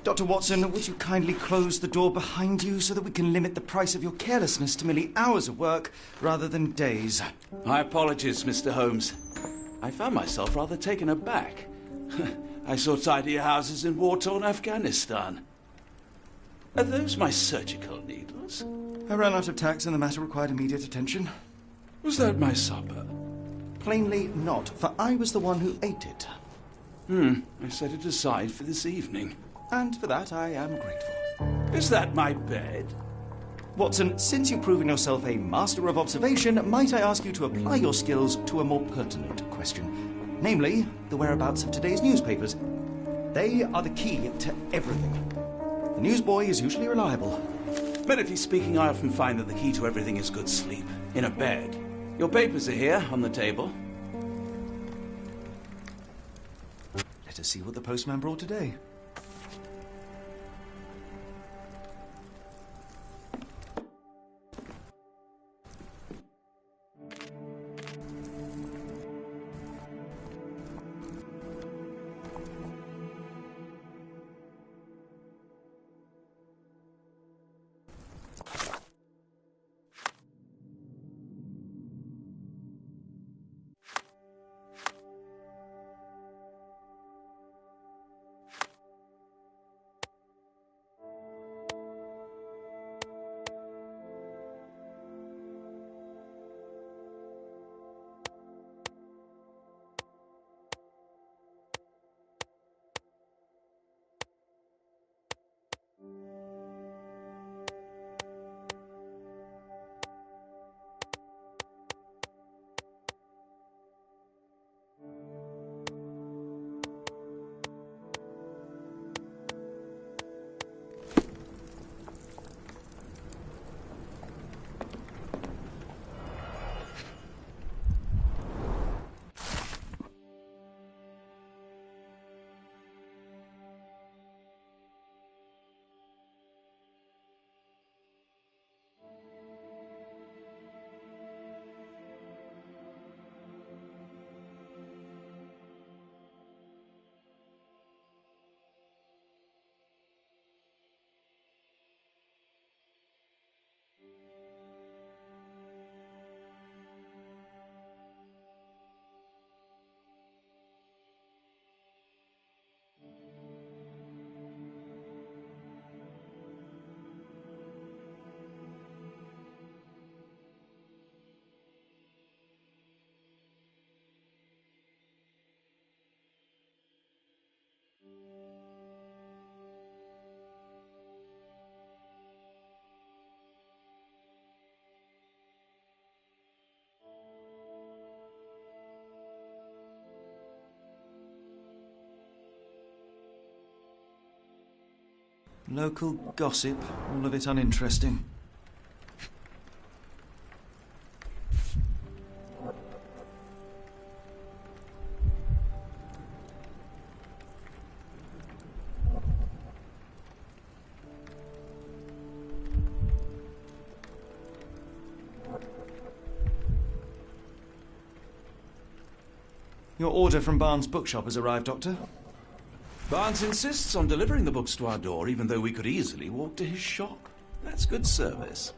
Dr. Watson, would you kindly close the door behind you so that we can limit the price of your carelessness to merely hours of work rather than days? My apologies, Mr. Holmes. I found myself rather taken aback. I saw tidier houses in war-torn Afghanistan. Are those my surgical needles? I ran out of tacks and the matter required immediate attention. Was that my supper? Plainly not, for I was the one who ate it. I set it aside for this evening. And for that I am grateful. Is that my bed? Watson, since you've proven yourself a master of observation, might I ask you to apply your skills to a more pertinent question? Namely, the whereabouts of today's newspapers. They are the key to everything. The newsboy is usually reliable. Medically speaking, I often find that the key to everything is good sleep. In a bed. Your papers are here, on the table. Let us see what the postman brought today. Local gossip, all of it uninteresting. Your order from Barnes' bookshop has arrived, Doctor. Barnes insists on delivering the books to our door, even though we could easily walk to his shop. That's good service.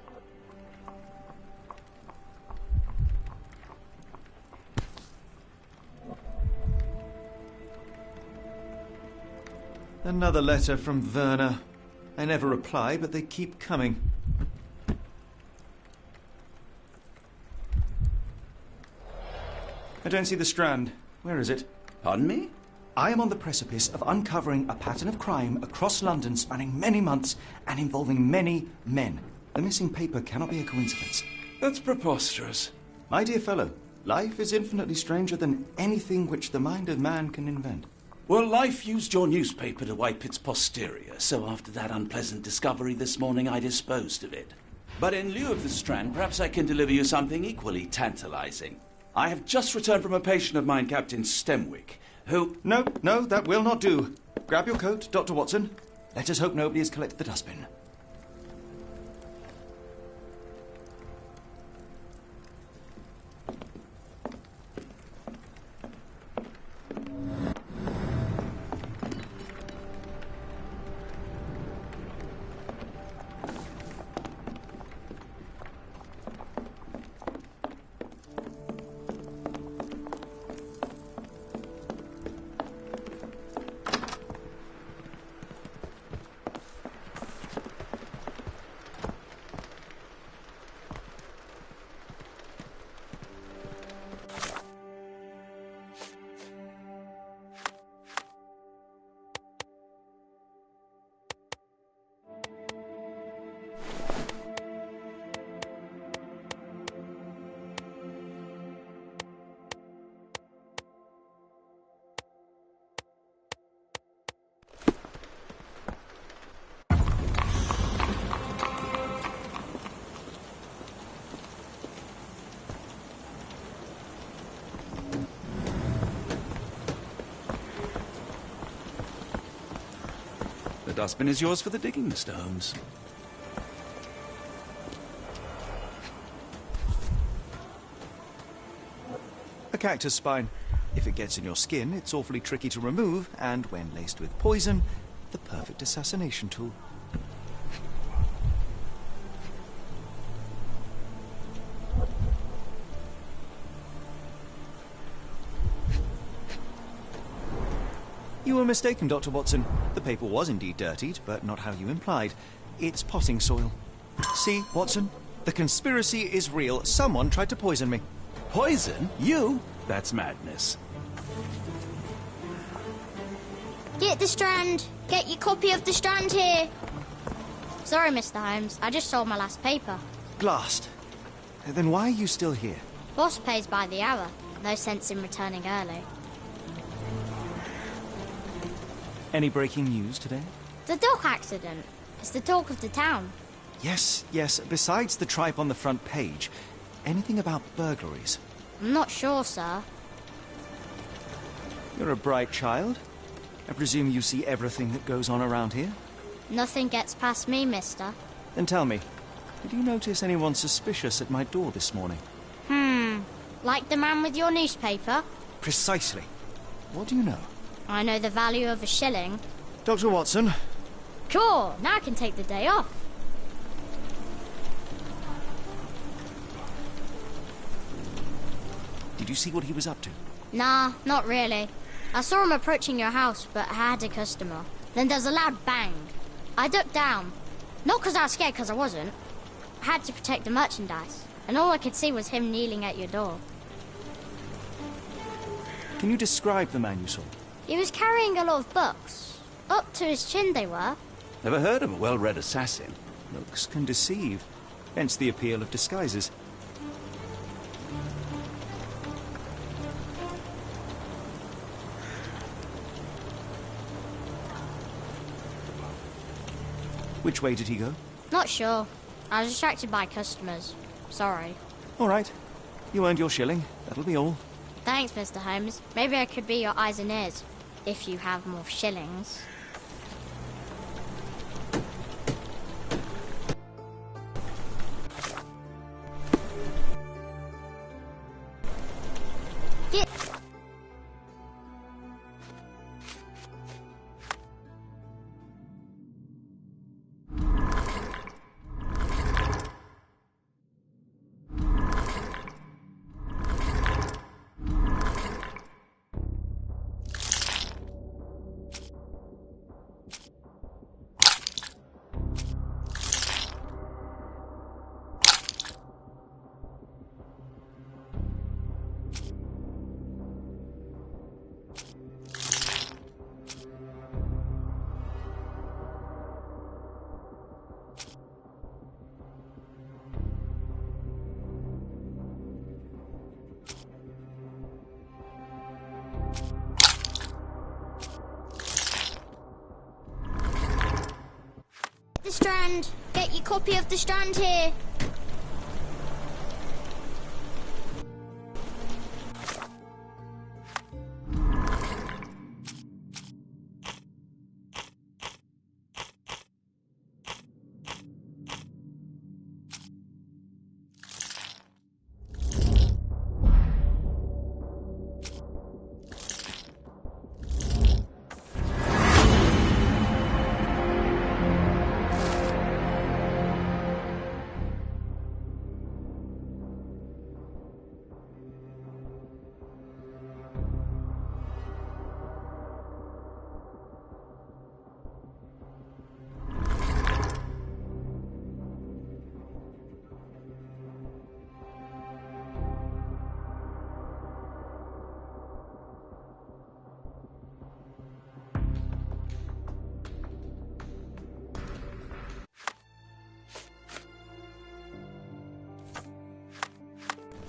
Another letter from Werner. I never reply, but they keep coming. I don't see the Strand. Where is it? Pardon me? I am on the precipice of uncovering a pattern of crime across London spanning many months and involving many men. The missing paper cannot be a coincidence. That's preposterous. My dear fellow, life is infinitely stranger than anything which the mind of man can invent. Well, life used your newspaper to wipe its posterior, so after that unpleasant discovery this morning, I disposed of it. But in lieu of the Strand, perhaps I can deliver you something equally tantalizing. I have just returned from a patient of mine, Captain Stemwick, who... No, that will not do. Grab your coat, Dr. Watson. Let us hope nobody has collected the dustbin. The dustbin is yours for the digging, Mr. Holmes. A cactus spine. If it gets in your skin, it's awfully tricky to remove, and when laced with poison, the perfect assassination tool. You were mistaken, Dr. Watson. The paper was indeed dirtied, but not how you implied. It's potting soil. See, Watson? The conspiracy is real. Someone tried to poison me. Poison? You? That's madness. Get the Strand! Get your copy of the Strand here! Sorry, Mr. Holmes. I just sold my last paper. Blast. Then why are you still here? Boss pays by the hour. No sense in returning early. Any breaking news today? The dog accident. It's the talk of the town. Yes. Besides the tripe on the front page, anything about burglaries? I'm not sure, sir. You're a bright child. I presume you see everything that goes on around here? Nothing gets past me, mister. Then tell me, did you notice anyone suspicious at my door this morning? Like the man with your newspaper? Precisely. What do you know? I know the value of a shilling. Dr. Watson. Cool, now I can take the day off. Did you see what he was up to? Nah, not really. I saw him approaching your house, but I had a customer. Then there's a loud bang. I ducked down. Not because I was scared, because I wasn't. I had to protect the merchandise. And all I could see was him kneeling at your door. Can you describe the man you saw? He was carrying a lot of books. Up to his chin they were. Never heard of a well-read assassin. Looks can deceive. Hence the appeal of disguises. Which way did he go? Not sure. I was distracted by customers. Sorry. All right. You earned your shilling. That'll be all. Thanks, Mr. Holmes. Maybe I could be your eyes and ears. If you have more shillings. Get... The Strand! Get your copy of the Strand here!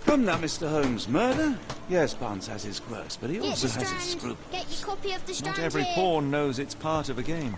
Come now, Mr. Holmes. Murder? Yes, Barnes has his quirks, but he Get also the has Strand! his scruples. Get your copy of the Strand Not every here! pawn knows it's part of a game.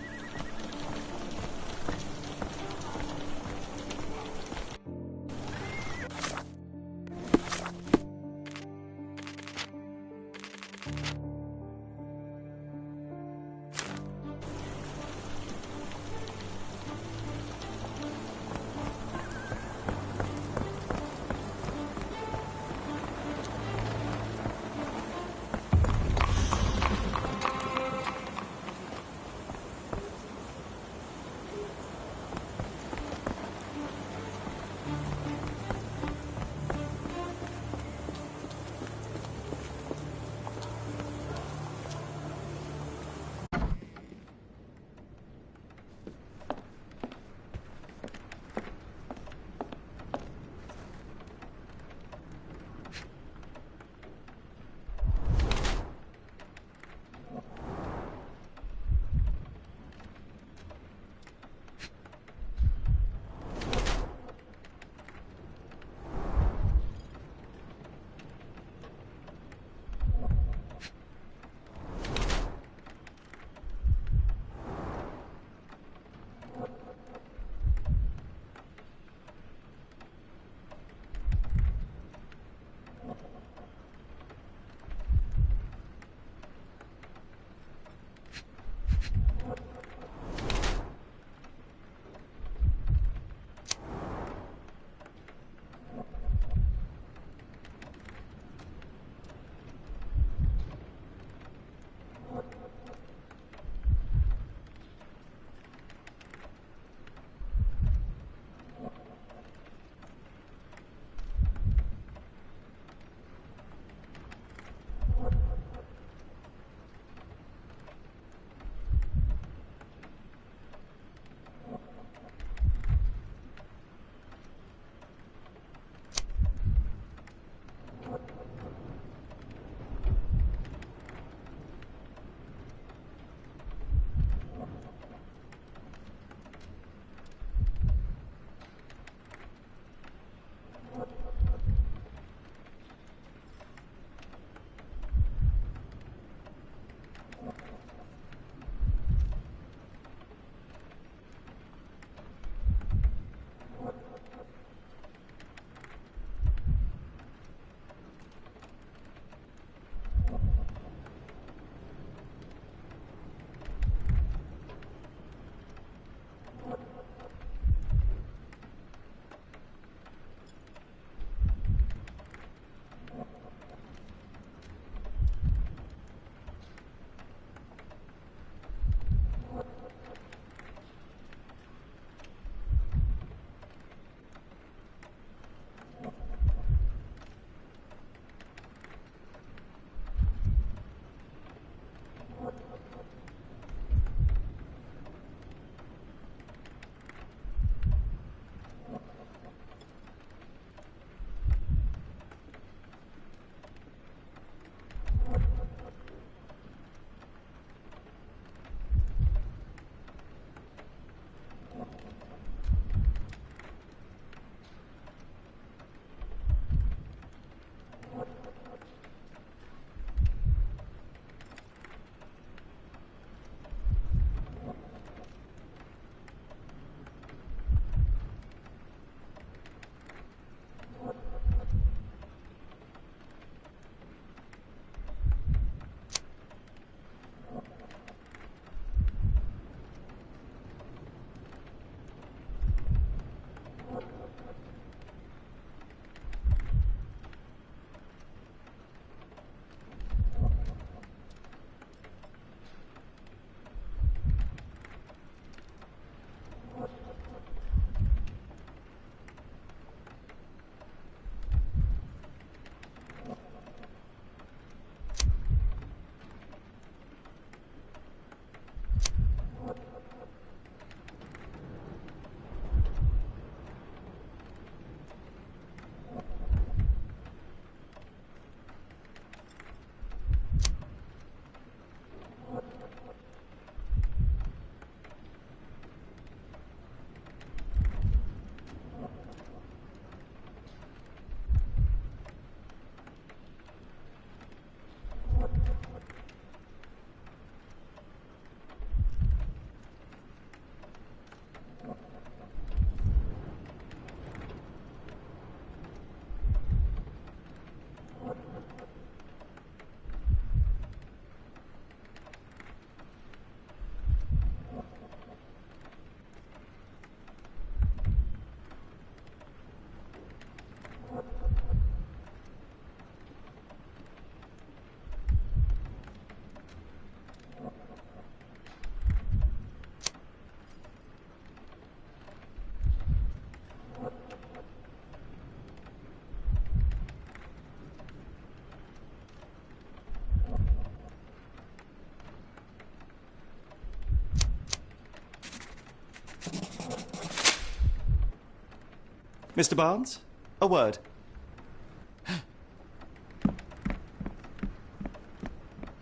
Mr. Barnes, a word.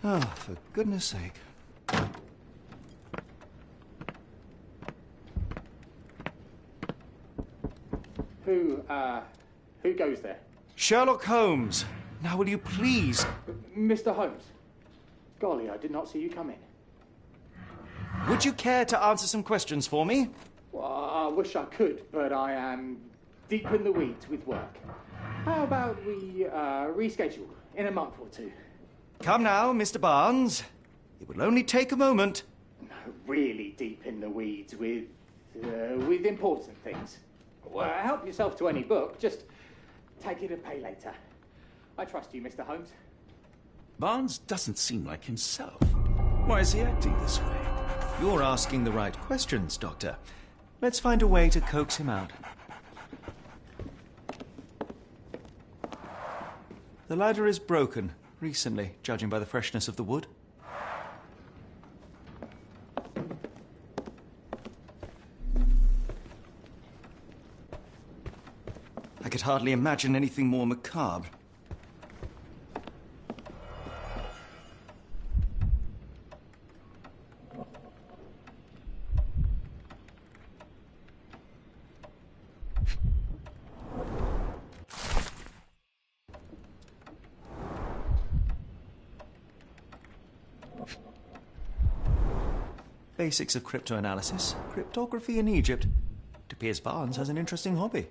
Oh, for goodness sake. Who goes there? Sherlock Holmes. Now will you please... Mr. Holmes. Golly, I did not see you come in. Would you care to answer some questions for me? Well, I wish I could, but I am deep in the weeds with work. How about we reschedule in a month or two? Come now, Mr. Barnes. It will only take a moment. No, really deep in the weeds with important things. Well, help yourself to any book. Just take it and pay later. I trust you, Mr. Holmes. Barnes doesn't seem like himself. Why is he acting this way? You're asking the right questions, Doctor. Let's find a way to coax him out. The ladder is broken, recently, judging by the freshness of the wood. I could hardly imagine anything more macabre. Basics of cryptoanalysis, cryptography in Egypt. It appears Barnes has an interesting hobby.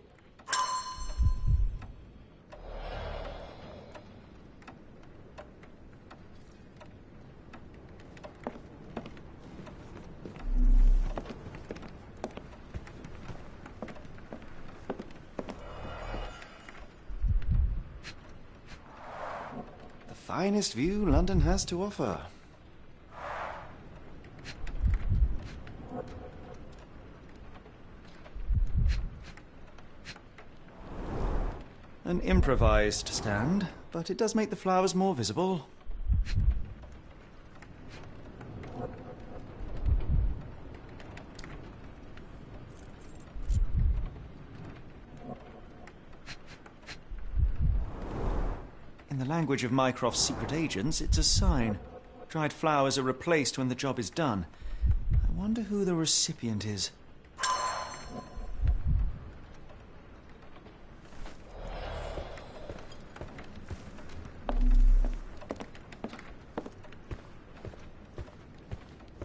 The finest view London has to offer. An improvised stand, but it does make the flowers more visible. In the language of Mycroft's secret agents, it's a sign. Dried flowers are replaced when the job is done. I wonder who the recipient is.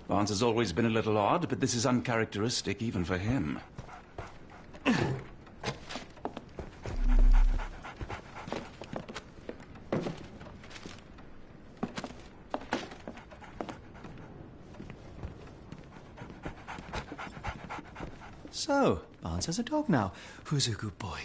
Barnes has always been a little odd, but this is uncharacteristic even for him. So, Barnes has a dog now. Who's a good boy?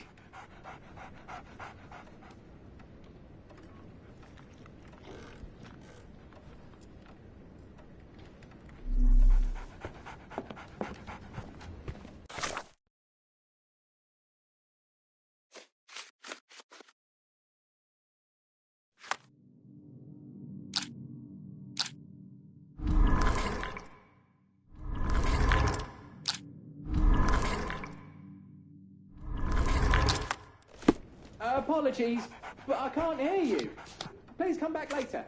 Apologies, but I can't hear you. Please come back later.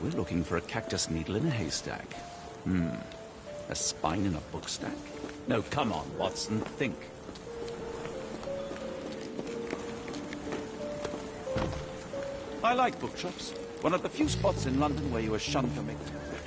We're looking for a cactus needle in a haystack. A spine in a book stack? No, come on, Watson, think. I like bookshops. One of the few spots in London where you are shunned for making a racket.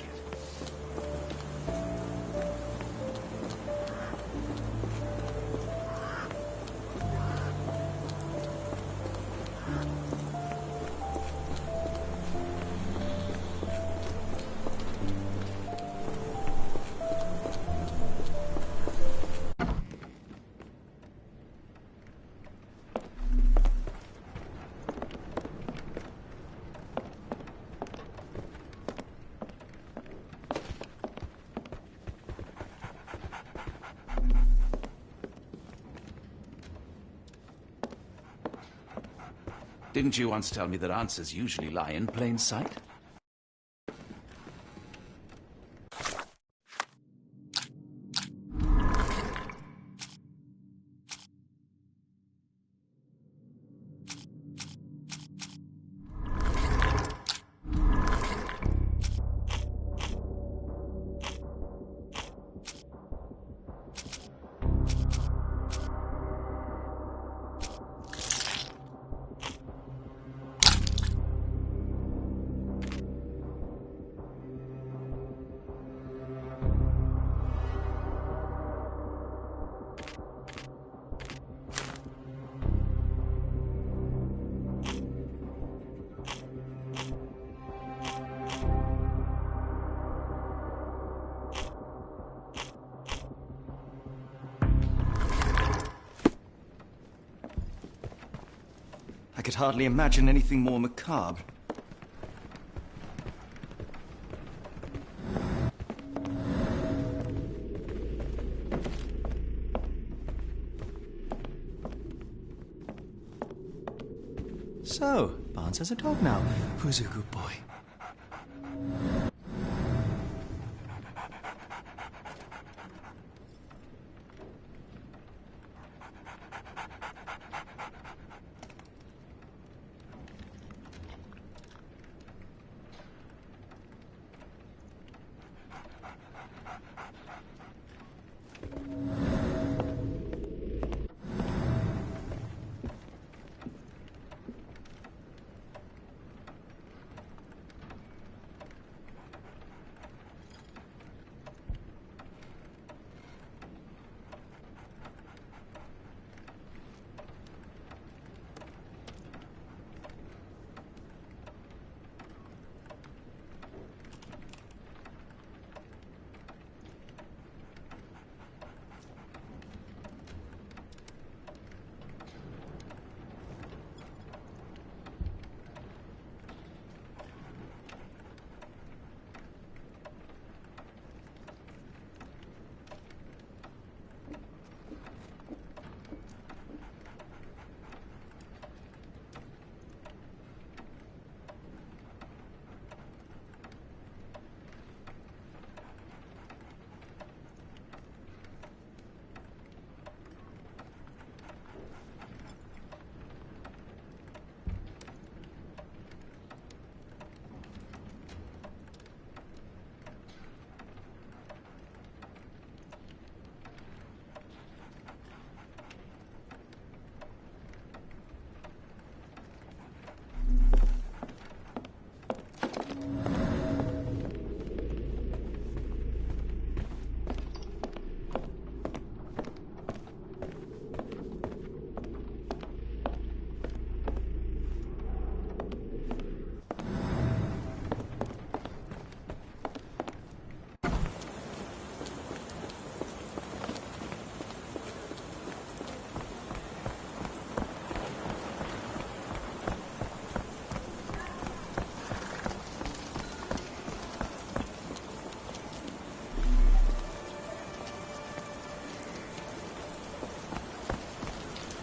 Didn't you once tell me that answers usually lie in plain sight? I could hardly imagine anything more macabre. So, Barnes has a dog now. Who's a good boy?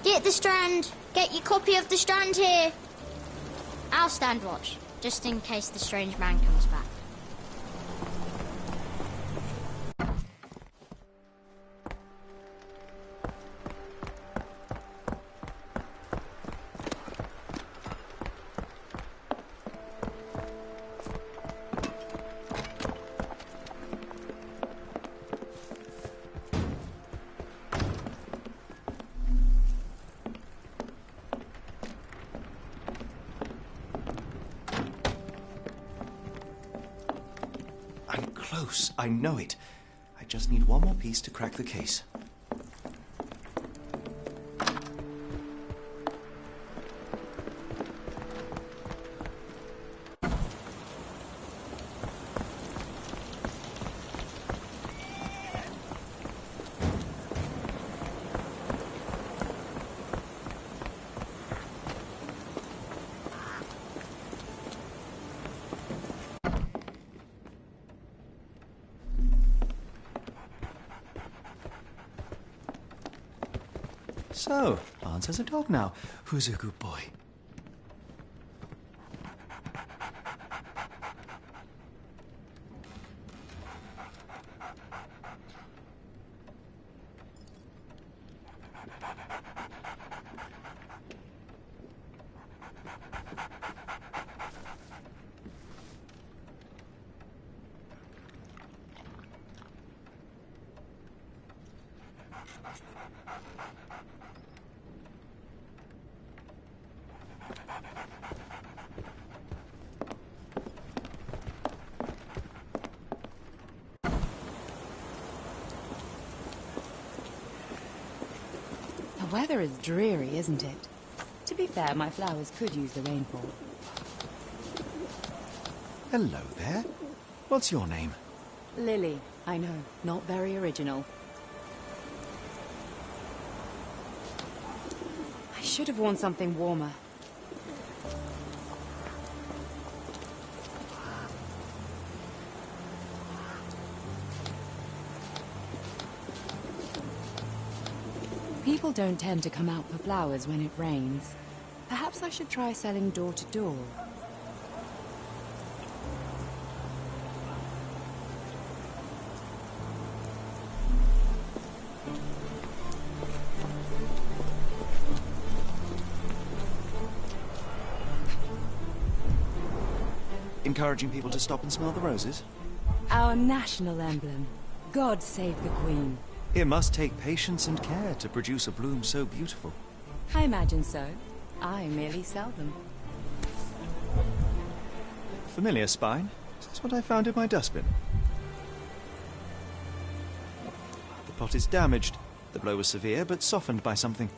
Get the Strand. Get your copy of the Strand here. I'll stand watch, just in case the strange man comes back. close. I know it. I just need one more piece to crack the case. So, Barnes has a dog now. Who's a good boy? The weather is dreary, isn't it? To be fair, my flowers could use the rainfall. Hello there. What's your name? Lily. I know, not very original. I should have worn something warmer. People don't tend to come out for flowers when it rains. Perhaps I should try selling door to door. Encouraging people to stop and smell the roses? Our national emblem. God save the Queen. It must take patience and care to produce a bloom so beautiful. I imagine so. I merely sell them. Familiar spine? That's what I found in my dustbin. The pot is damaged. The blow was severe, but softened by something.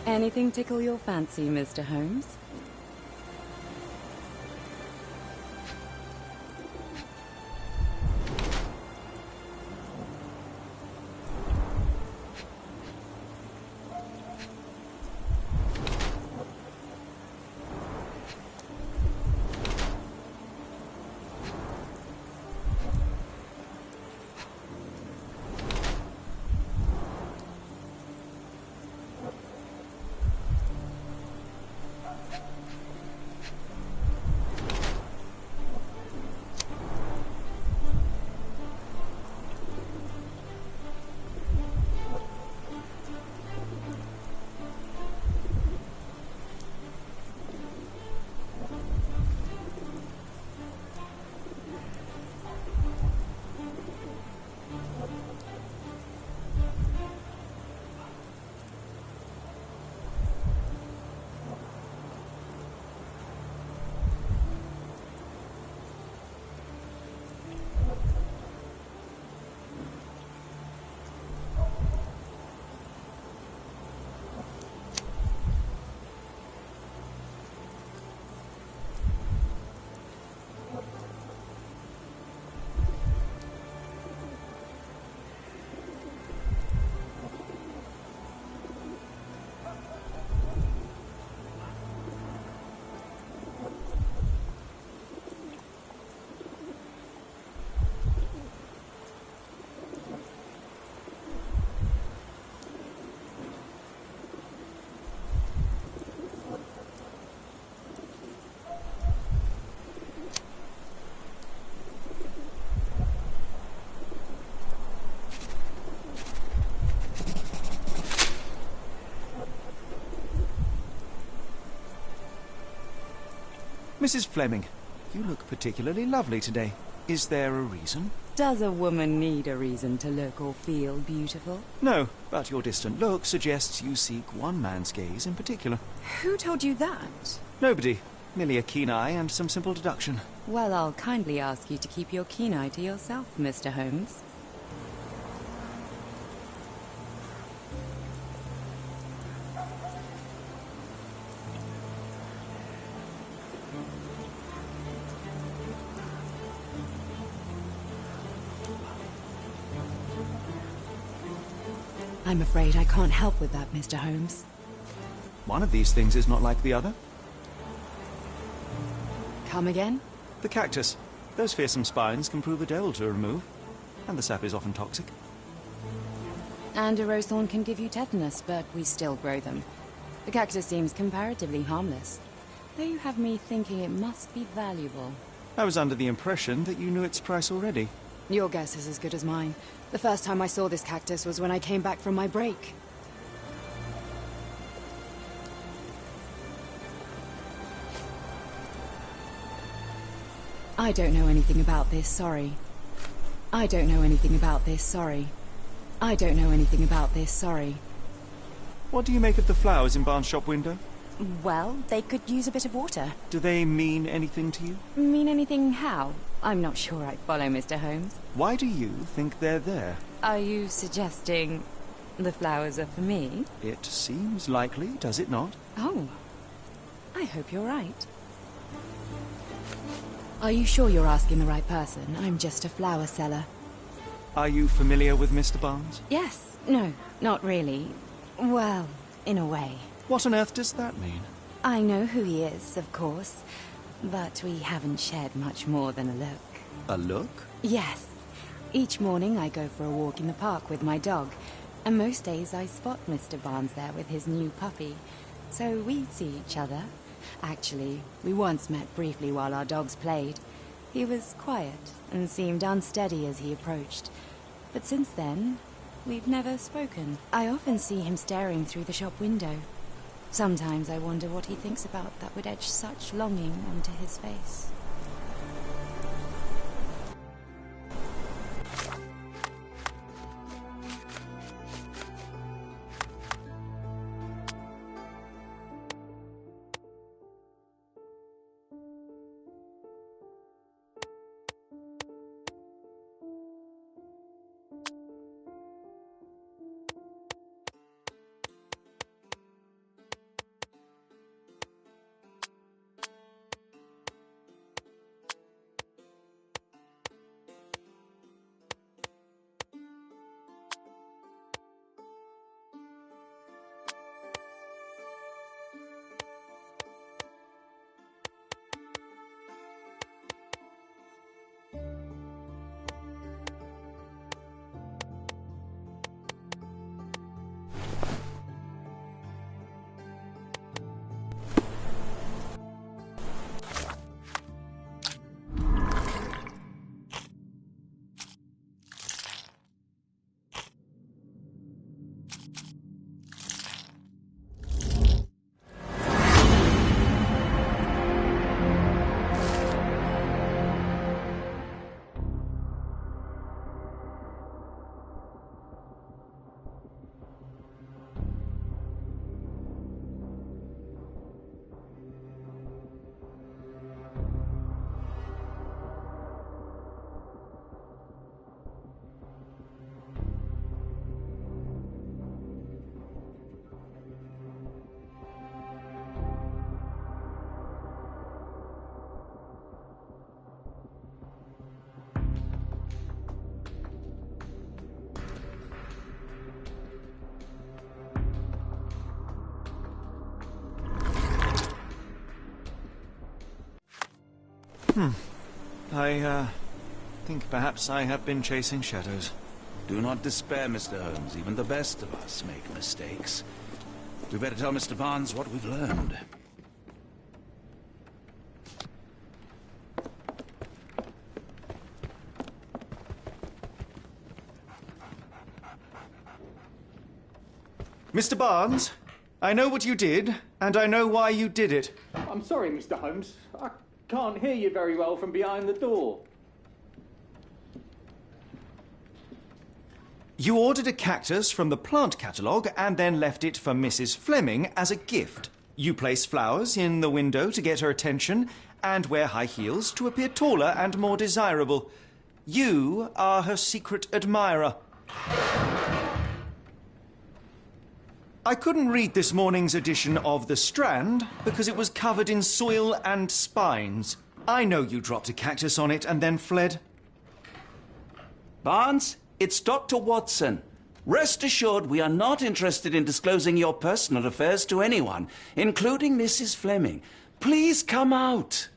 Anything tickle your fancy, Mr. Holmes? Mrs. Fleming, you look particularly lovely today. Is there a reason? Does a woman need a reason to look or feel beautiful? No, but your distant look suggests you seek one man's gaze in particular. Who told you that? Nobody. Merely a keen eye and some simple deduction. Well, I'll kindly ask you to keep your keen eye to yourself, Mr. Holmes. I'm afraid I can't help with that, Mr. Holmes. One of these things is not like the other. Come again? The cactus. Those fearsome spines can prove a devil to remove, and the sap is often toxic. And a rose thorn can give you tetanus, but we still grow them. The cactus seems comparatively harmless, though you have me thinking it must be valuable. I was under the impression that you knew its price already. Your guess is as good as mine. The first time I saw this cactus was when I came back from my break. I don't know anything about this, sorry. I don't know anything about this, sorry. I don't know anything about this, sorry. What do you make of the flowers in Barnes' shop window? Well, they could use a bit of water. Do they mean anything to you? Mean anything how? I'm not sure I follow, Mr. Holmes. Why do you think they're there? Are you suggesting the flowers are for me? It seems likely, does it not? Oh, I hope you're right. Are you sure you're asking the right person? I'm just a flower seller. Are you familiar with Mr. Barnes? Yes. No, not really. Well, in a way. What on earth does that mean? I know who he is, of course, but we haven't shared much more than a look. A look? Yes. Each morning I go for a walk in the park with my dog, and most days I spot Mr. Barnes there with his new puppy, so we see each other. Actually, we once met briefly while our dogs played. He was quiet and seemed unsteady as he approached, but since then, we've never spoken. I often see him staring through the shop window. Sometimes I wonder what he thinks about that would etch such longing onto his face. I think perhaps I have been chasing shadows. Do not despair, Mr. Holmes. Even the best of us make mistakes. We better tell Mr. Barnes what we've learned. Mr. Barnes, I know what you did, and I know why you did it. I'm sorry, Mr. Holmes. I can't hear you very well from behind the door. You ordered a cactus from the plant catalogue and then left it for Mrs. Fleming as a gift. You place flowers in the window to get her attention and wear high heels to appear taller and more desirable. You are her secret admirer. I couldn't read this morning's edition of The Strand because it was covered in soil and spines. I know you dropped a cactus on it and then fled. Barnes, it's Dr. Watson. Rest assured we are not interested in disclosing your personal affairs to anyone, including Mrs. Fleming. Please come out.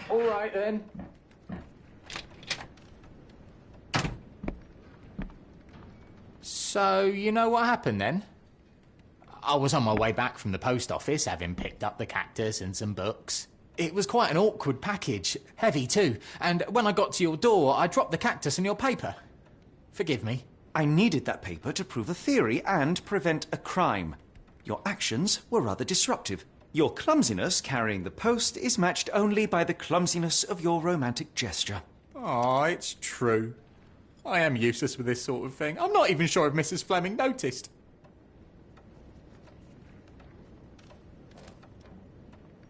All right, then. So, you know what happened then? I was on my way back from the post office, having picked up the cactus and some books. It was quite an awkward package, heavy too, and when I got to your door, I dropped the cactus and your paper. Forgive me. I needed that paper to prove a theory and prevent a crime. Your actions were rather disruptive. Your clumsiness carrying the post is matched only by the clumsiness of your romantic gesture. Oh, it's true. I am useless with this sort of thing. I'm not even sure if Mrs. Fleming noticed.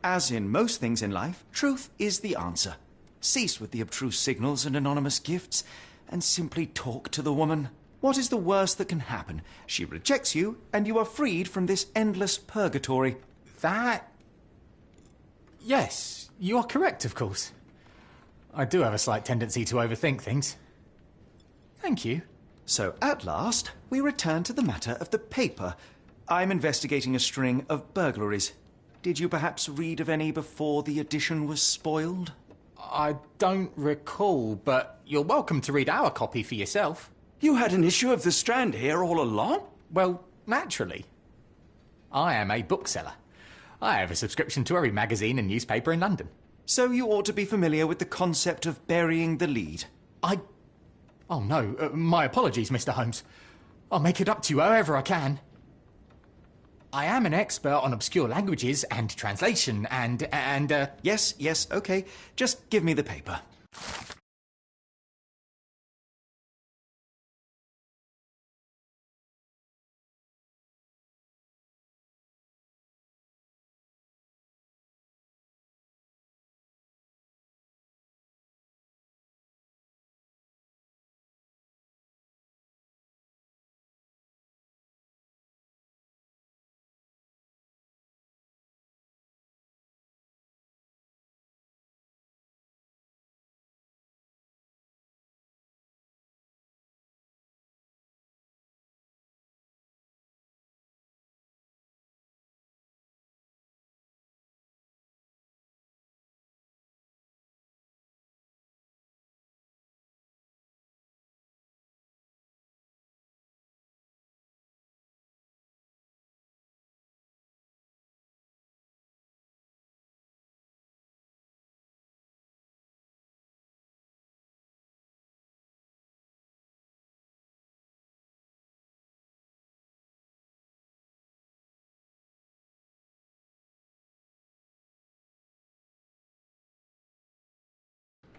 As in most things in life, truth is the answer. Cease with the abstruse signals and anonymous gifts, and simply talk to the woman. What is the worst that can happen? She rejects you, and you are freed from this endless purgatory. That... Yes, you are correct, of course. I do have a slight tendency to overthink things. Thank you. So, at last, we return to the matter of the paper. I'm investigating a string of burglaries. Did you perhaps read of any before the edition was spoiled? I don't recall, but you're welcome to read our copy for yourself. You had an issue of The Strand here all along? Well, naturally. I am a bookseller. I have a subscription to every magazine and newspaper in London. So you ought to be familiar with the concept of burying the lead. Oh no, my apologies, Mr. Holmes. I'll make it up to you however I can. I am an expert on obscure languages and translation and Yes, okay. Just give me the paper.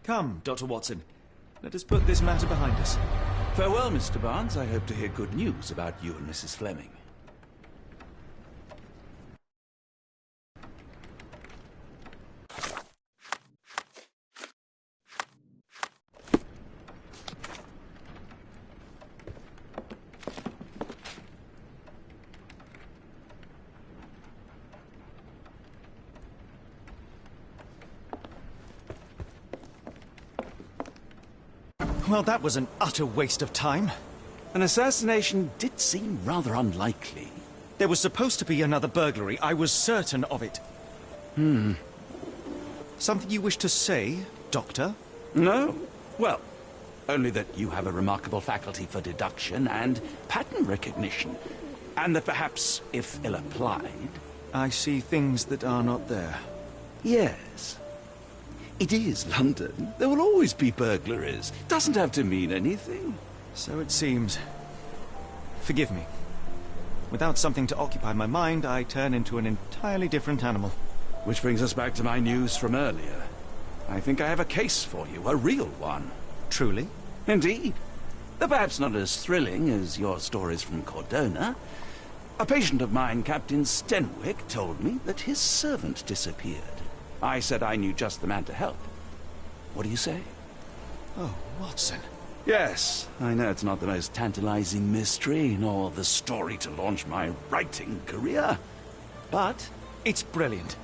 Come, Dr. Watson. Let us put this matter behind us. Farewell, Mr. Barnes. I hope to hear good news about you and Mrs. Fleming. Well, that was an utter waste of time. An assassination did seem rather unlikely. There was supposed to be another burglary. I was certain of it. Something you wish to say, Doctor? No? Well, only that you have a remarkable faculty for deduction and pattern recognition. And that perhaps, if ill-applied... I see things that are not there. Yes. It is London. There will always be burglaries. Doesn't have to mean anything. So it seems. Forgive me. Without something to occupy my mind, I turn into an entirely different animal. Which brings us back to my news from earlier. I think I have a case for you, a real one. Truly? Indeed. though perhaps not as thrilling as your stories from Cordona. A patient of mine, Captain Stenwick, told me that his servant disappeared. I said I knew just the man to help. What do you say? Oh, Watson. Yes, I know it's not the most tantalizing mystery, nor the story to launch my writing career, but... It's brilliant.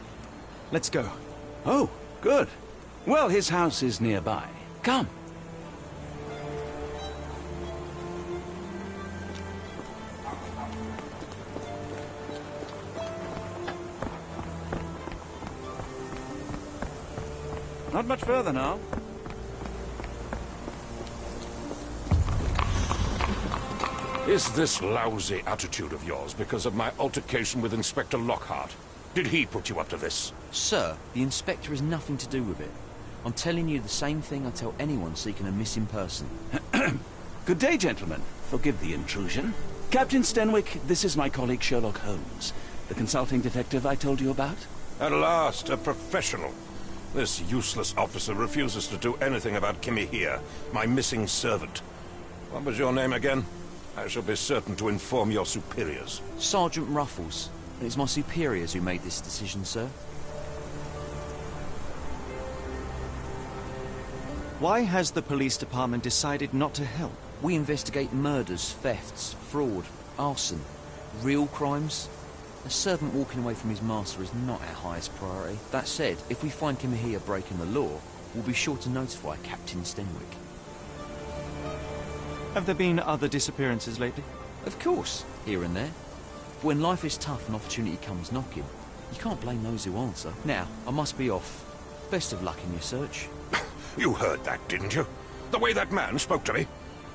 Let's go. Oh, good. Well, his house is nearby. Come. Not much further now. Is this lousy attitude of yours because of my altercation with Inspector Lockhart? Did he put you up to this? Sir, the inspector has nothing to do with it. I'm telling you the same thing I tell anyone seeking a missing person. Good day, gentlemen. Forgive the intrusion. Captain Stenwick, this is my colleague Sherlock Holmes, the consulting detective I told you about. At last, a professional. This useless officer refuses to do anything about Kimmy here, my missing servant. What was your name again? I shall be certain to inform your superiors. Sergeant Ruffles. And it's my superiors who made this decision, sir. Why has the police department decided not to help? We investigate murders, thefts, fraud, arson, real crimes. A servant walking away from his master is not our highest priority. That said, if we find Kimahia breaking the law, we'll be sure to notify Captain Stenwick. Have there been other disappearances lately? Of course, here and there. But when life is tough and opportunity comes knocking, you can't blame those who answer. Now, I must be off. Best of luck in your search. You heard that, didn't you? The way that man spoke to me.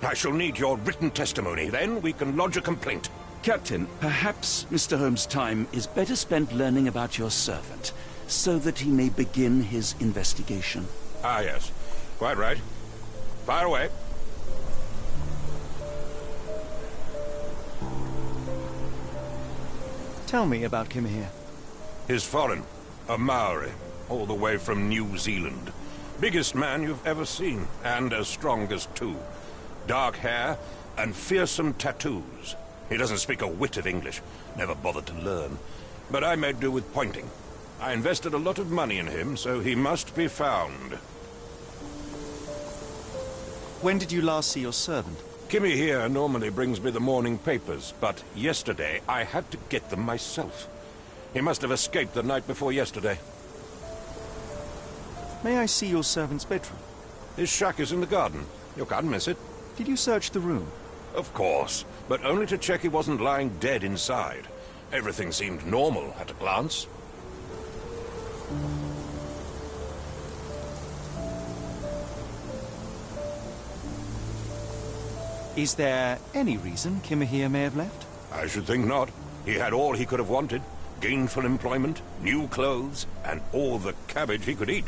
I shall need your written testimony. Then we can lodge a complaint. Captain, perhaps Mr. Holmes' time is better spent learning about your servant, so that he may begin his investigation. Ah, yes. Quite right. Fire away. Tell me about Kimahia. He's foreign. A Maori. All the way from New Zealand. Biggest man you've ever seen, and as strong as two. Dark hair and fearsome tattoos. He doesn't speak a whit of English. Never bothered to learn. But I made do with pointing. I invested a lot of money in him, so he must be found. When did you last see your servant? Kimmy here normally brings me the morning papers, but yesterday I had to get them myself. He must have escaped the night before yesterday. May I see your servant's bedroom? His shack is in the garden. You can't miss it. Did you search the room? Of course, but only to check he wasn't lying dead inside. Everything seemed normal at a glance. Is there any reason Kimahia may have left? I should think not. He had all he could have wanted. Gainful employment, new clothes, and all the cabbage he could eat.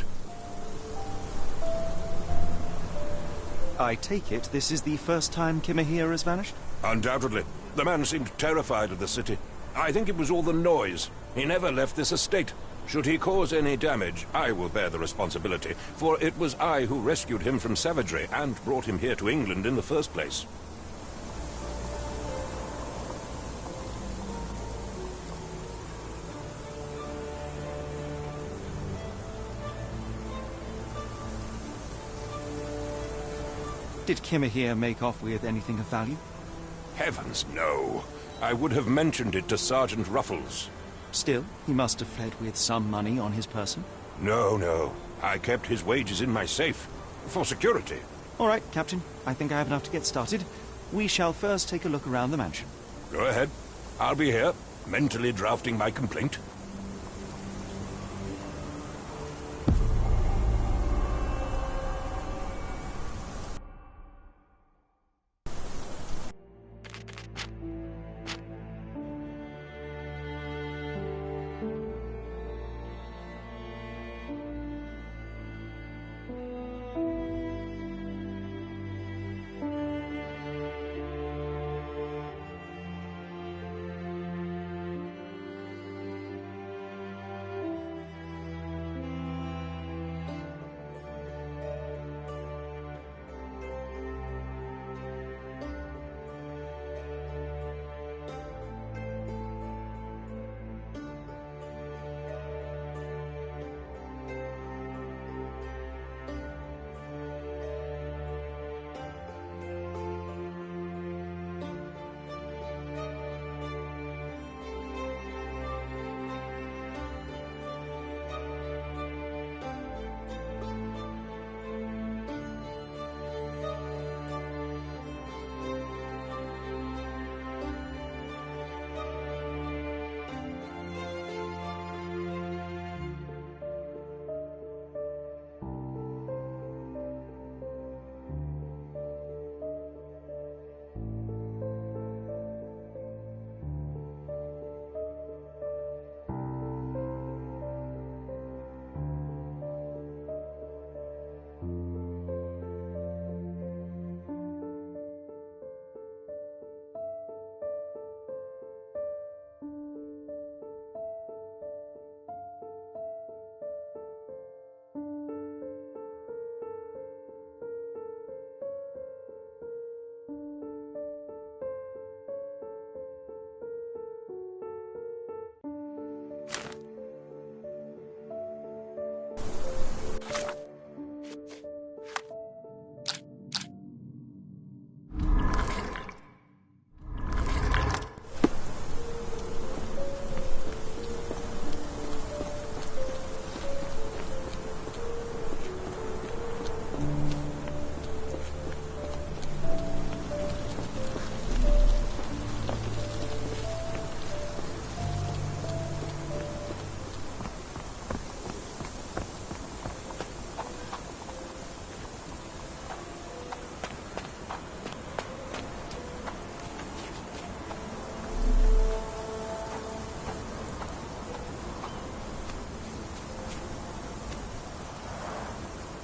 I take it this is the first time Kimahia has vanished? Undoubtedly. The man seemed terrified of the city. I think it was all the noise. He never left this estate. Should he cause any damage, I will bear the responsibility, for it was I who rescued him from savagery and brought him here to England in the first place. Did Kimahia make off with anything of value? Heavens, no. I would have mentioned it to Sergeant Ruffles. Still, he must have fled with some money on his person. No. I kept his wages in my safe. For security. All right, Captain. I think I have enough to get started. We shall first take a look around the mansion. Go ahead. I'll be here, mentally drafting my complaint.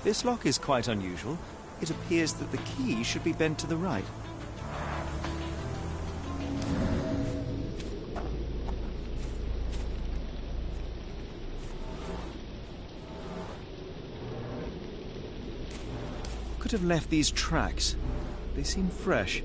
This lock is quite unusual. It appears that the key should be bent to the right. Could have left these tracks. They seem fresh.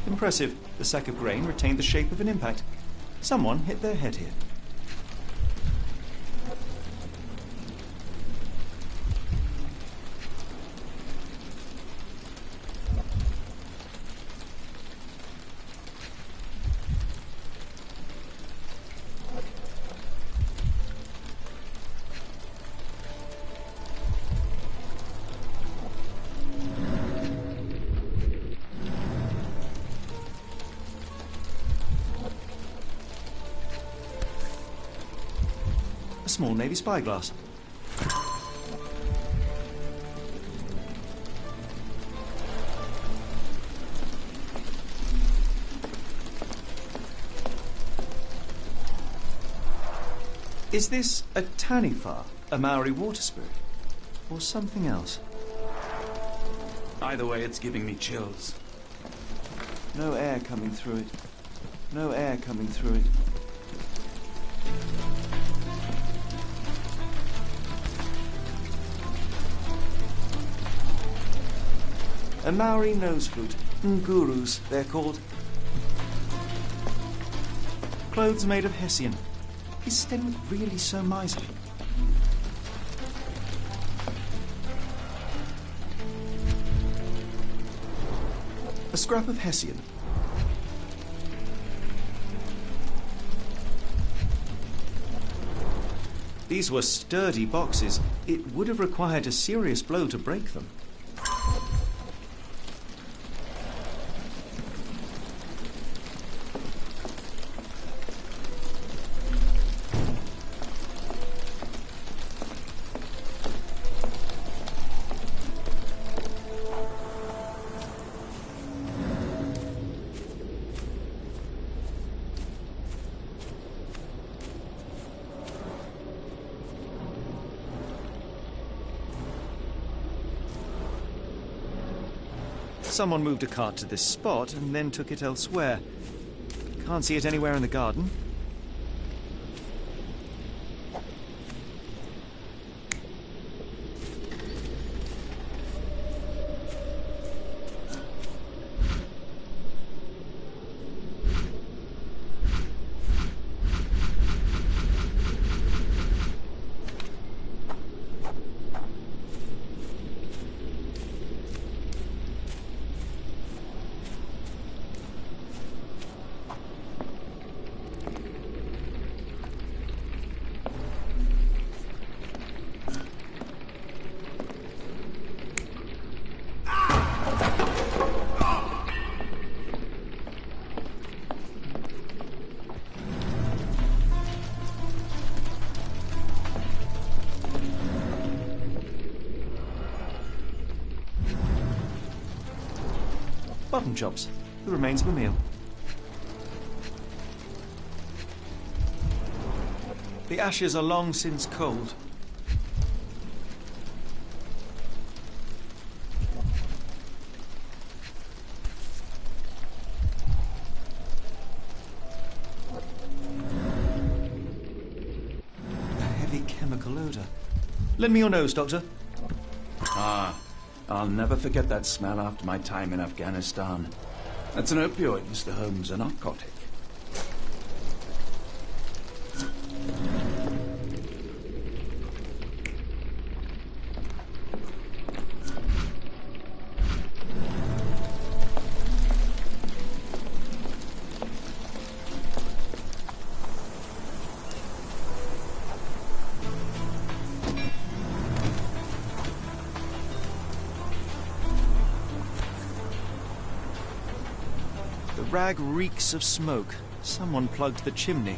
Impressive. The sack of grain retained the shape of an impact. Someone hit their head here. A small navy spyglass. Is this a Taniwha, a Maori water spirit, or something else? Either way, it's giving me chills. No air coming through it. No air coming through it. A Maori nose flute. Ngurus, they're called. Clothes made of hessian. Is Stenwick really so miserly? A scrap of hessian. These were sturdy boxes. It would have required a serious blow to break them. Someone moved a cart to this spot and then took it elsewhere. Can't see it anywhere in the garden. Button chops, the remains of a meal. The ashes are long since cold. A heavy chemical odor. Lend me your nose, Doctor. Ah, I'll never forget that smell after my time in Afghanistan. That's an opioid, Mr. Holmes, a narcotic. rag reeks of smoke. Someone plugged the chimney.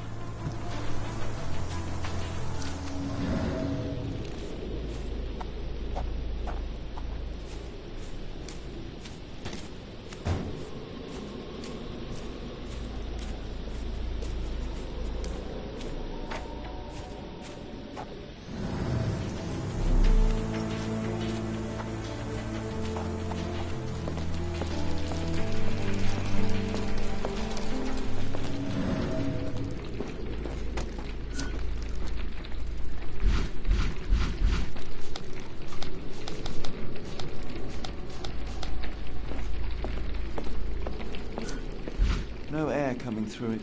No air coming through it.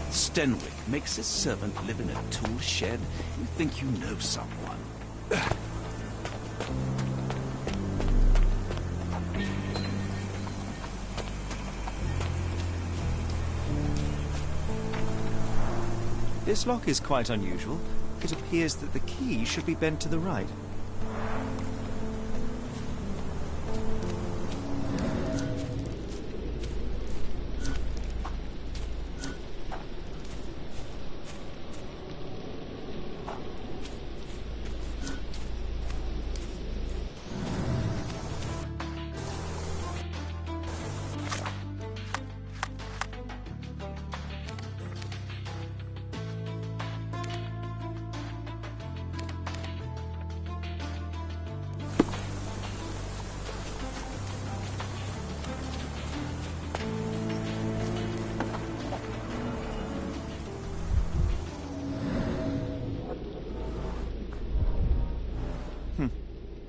Stenwick makes his servant live in a tool shed. You think you know someone. This lock is quite unusual. It appears that the key should be bent to the right.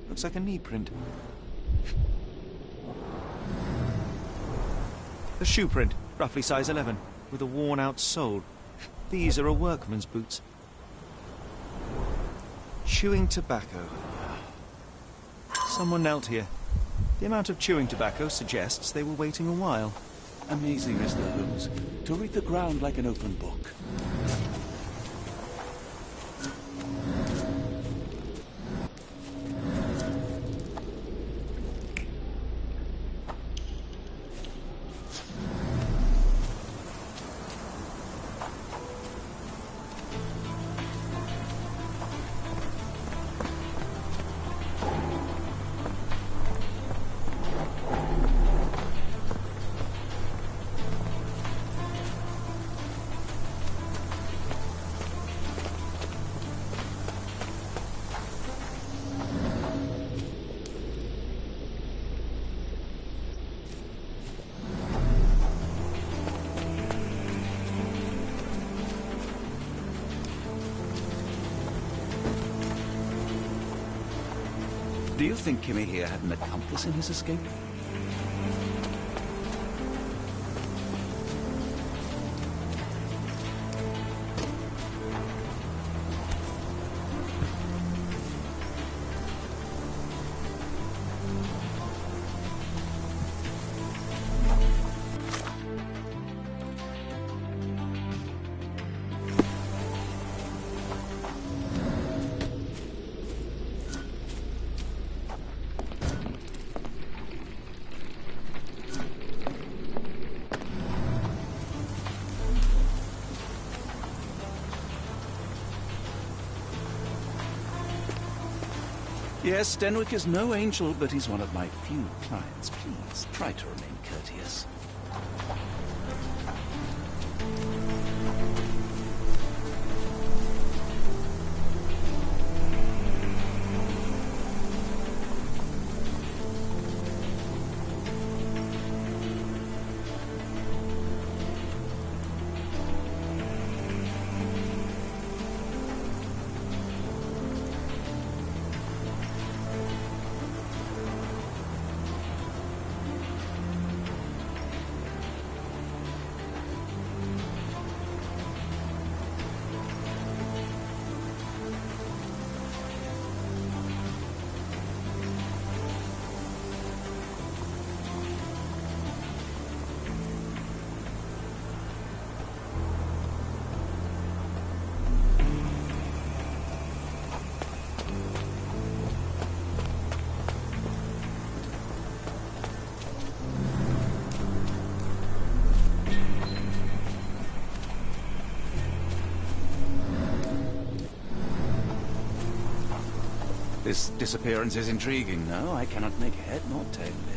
Looks like a knee print. A shoe print, roughly size 11, with a worn-out sole. These are a workman's boots. Chewing tobacco. Someone knelt here. The amount of chewing tobacco suggests they were waiting a while. Amazing, Mr. Holmes. To read the ground like an open book. Do you think Kimmy here had an accomplice in his escape? Yes, Stenwick is no angel, but he's one of my few clients. Please, try to remain courteous. This disappearance is intriguing, no? I cannot make head nor tail of it.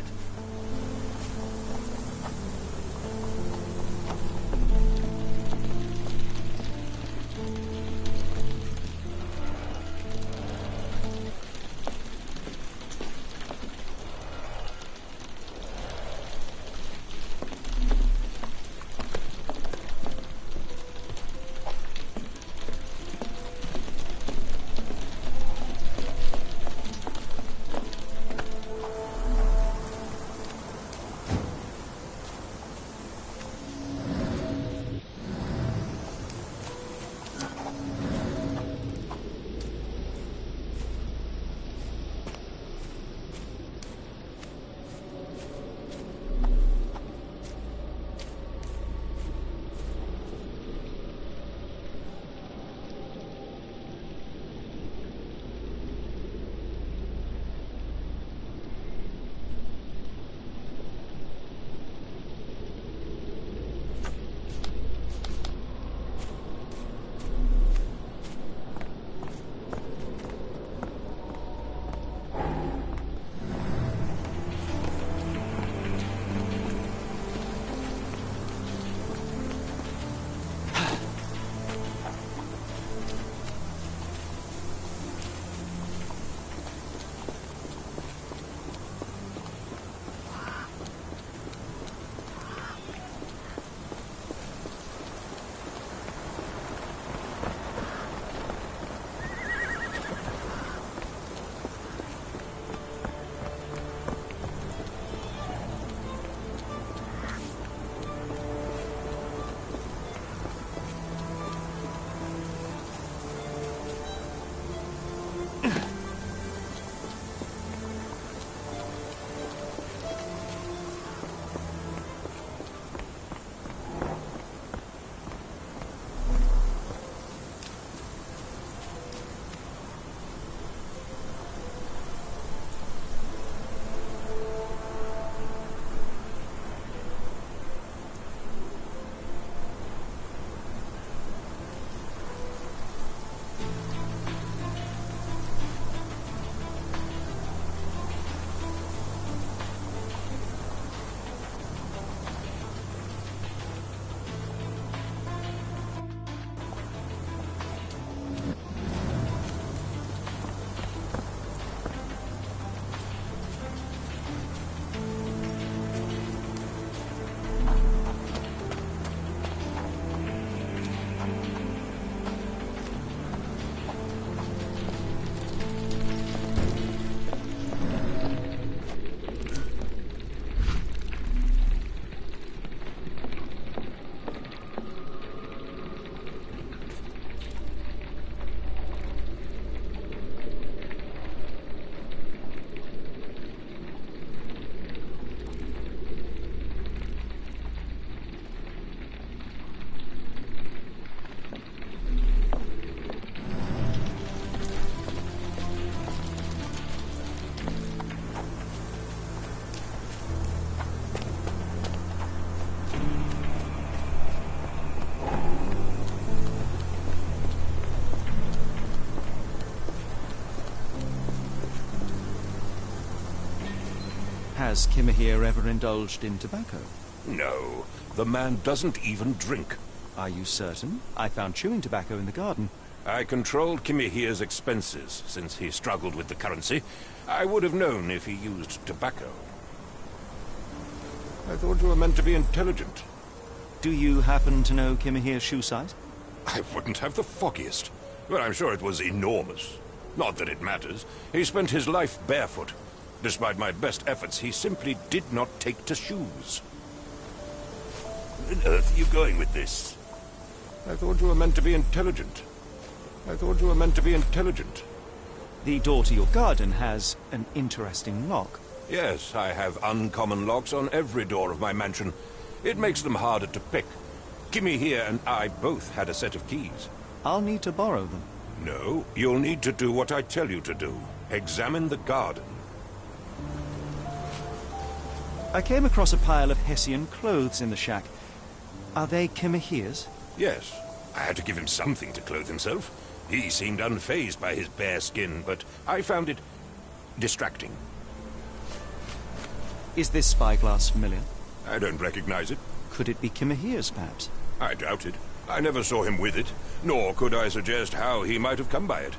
Has Kimahir ever indulged in tobacco? No, the man doesn't even drink. Are you certain? I found chewing tobacco in the garden. I controlled Kimahir's expenses since he struggled with the currency. I would have known if he used tobacco. I thought you were meant to be intelligent. Do you happen to know Kimahir's shoe size? I wouldn't have the foggiest. But I'm sure it was enormous. Not that it matters. He spent his life barefoot. Despite my best efforts, he simply did not take to shoes. Where on earth are you going with this? I thought you were meant to be intelligent. I thought you were meant to be intelligent. The door to your garden has an interesting lock. Yes, I have uncommon locks on every door of my mansion. It makes them harder to pick. Kimahir and I both had a set of keys. I'll need to borrow them. No, you'll need to do what I tell you to do. Examine the garden. I came across a pile of Hessian clothes in the shack. Are they Kimahir's? Yes. I had to give him something to clothe himself. He seemed unfazed by his bare skin, but I found it distracting. Is this spyglass familiar? I don't recognize it. Could it be Kimahia's, perhaps? I doubt it. I never saw him with it, nor could I suggest how he might have come by it.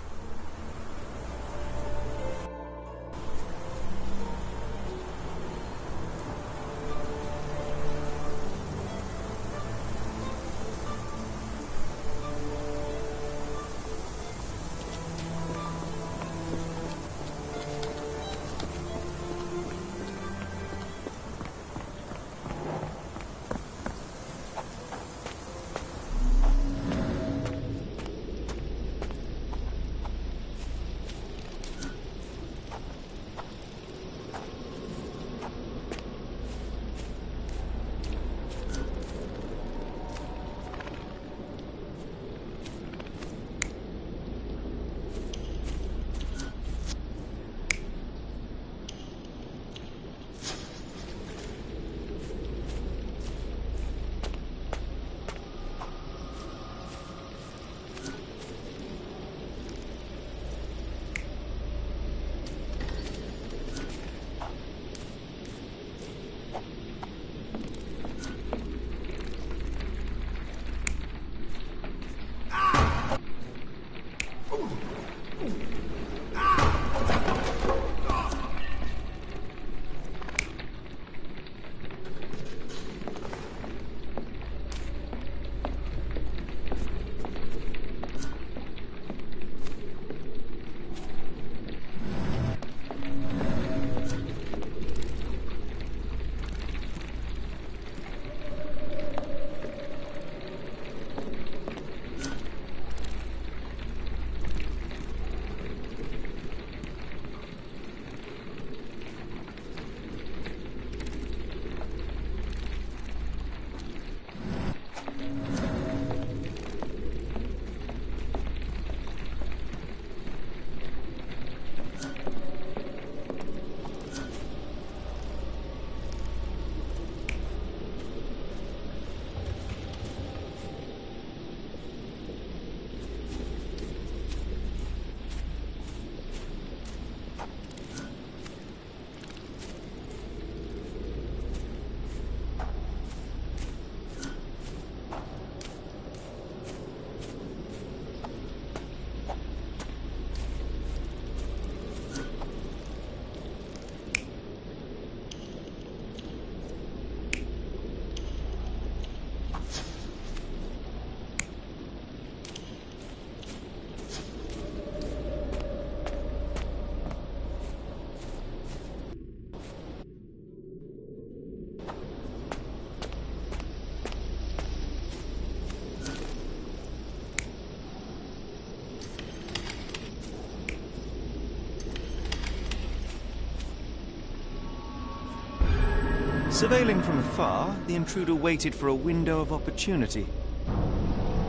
Surveilling from afar, the intruder waited for a window of opportunity.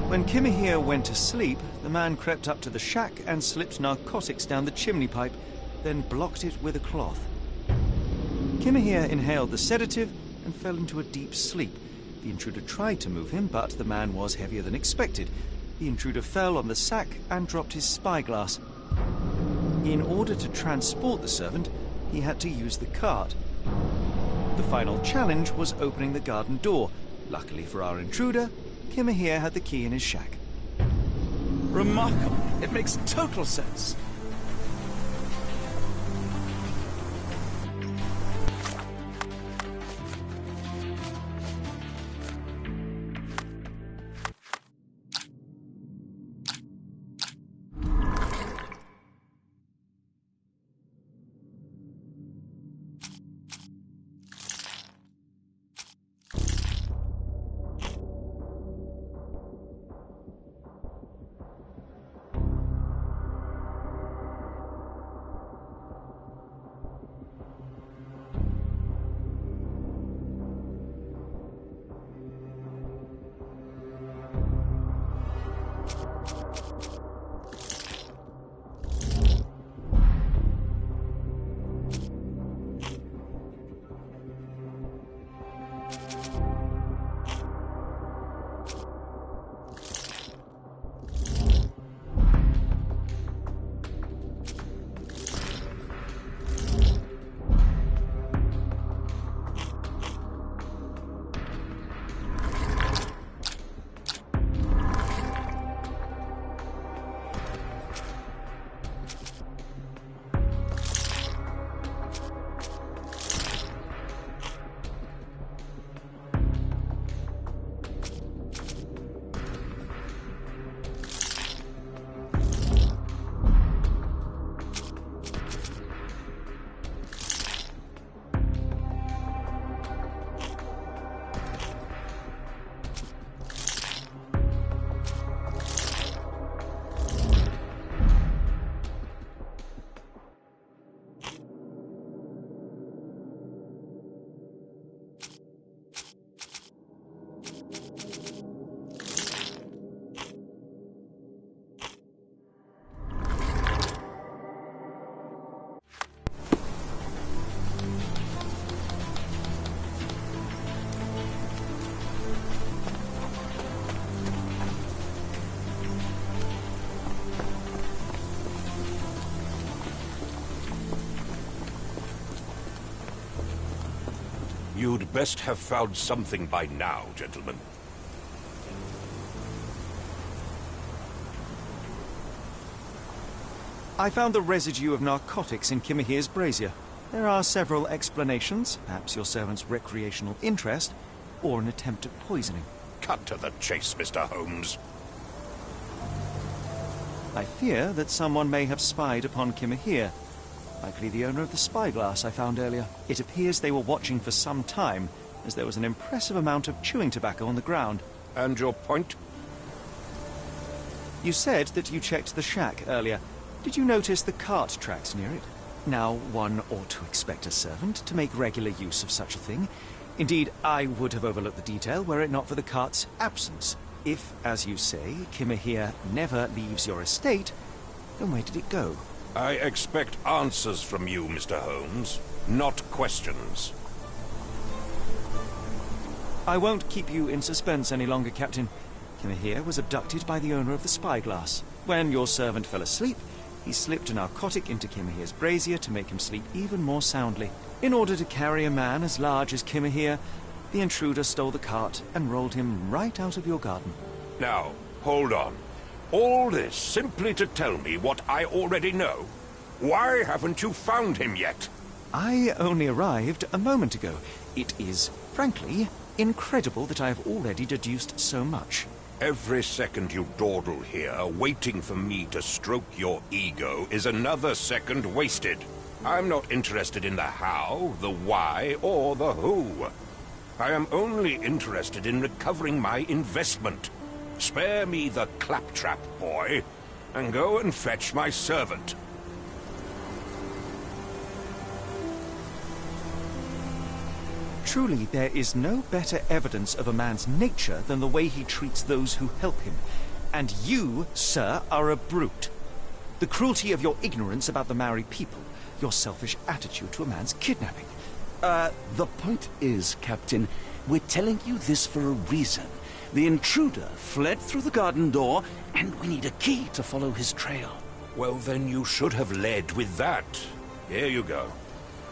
When Kimahia went to sleep, the man crept up to the shack and slipped narcotics down the chimney pipe, then blocked it with a cloth. Kimahia inhaled the sedative and fell into a deep sleep. The intruder tried to move him, but the man was heavier than expected. The intruder fell on the sack and dropped his spyglass. In order to transport the servant, he had to use the cart. The final challenge was opening the garden door. Luckily for our intruder, Kimahia had the key in his shack. Remarkable. It makes total sense. You'd best have found something by now, gentlemen. I found the residue of narcotics in Kimahir's brazier. There are several explanations, perhaps your servant's recreational interest, or an attempt at poisoning. Cut to the chase, Mr. Holmes. I fear that someone may have spied upon Kimahir. Likely the owner of the spyglass I found earlier. It appears they were watching for some time, as there was an impressive amount of chewing tobacco on the ground. And your point? You said that you checked the shack earlier. Did you notice the cart tracks near it? Now, one ought to expect a servant to make regular use of such a thing. Indeed, I would have overlooked the detail were it not for the cart's absence. If, as you say, Kimahir never leaves your estate, then where did it go? I expect answers from you, Mr. Holmes, not questions. I won't keep you in suspense any longer, Captain. Kimahir was abducted by the owner of the spyglass. When your servant fell asleep, he slipped a narcotic into Kimahir's brazier to make him sleep even more soundly. In order to carry a man as large as Kimahir, the intruder stole the cart and rolled him right out of your garden. Now, hold on. All this simply to tell me what I already know? Why haven't you found him yet? I only arrived a moment ago. It is, frankly, incredible that I have already deduced so much. Every second you dawdle here, waiting for me to stroke your ego, is another second wasted. I'm not interested in the how, the why, or the who. I am only interested in recovering my investment. Spare me the claptrap, boy, and go and fetch my servant. Truly, there is no better evidence of a man's nature than the way he treats those who help him. And you, sir, are a brute. The cruelty of your ignorance about the Maori people, your selfish attitude to a man's kidnapping. The point is, Captain, we're telling you this for a reason. The intruder fled through the garden door, and we need a key to follow his trail. Well, then you should have led with that. Here you go.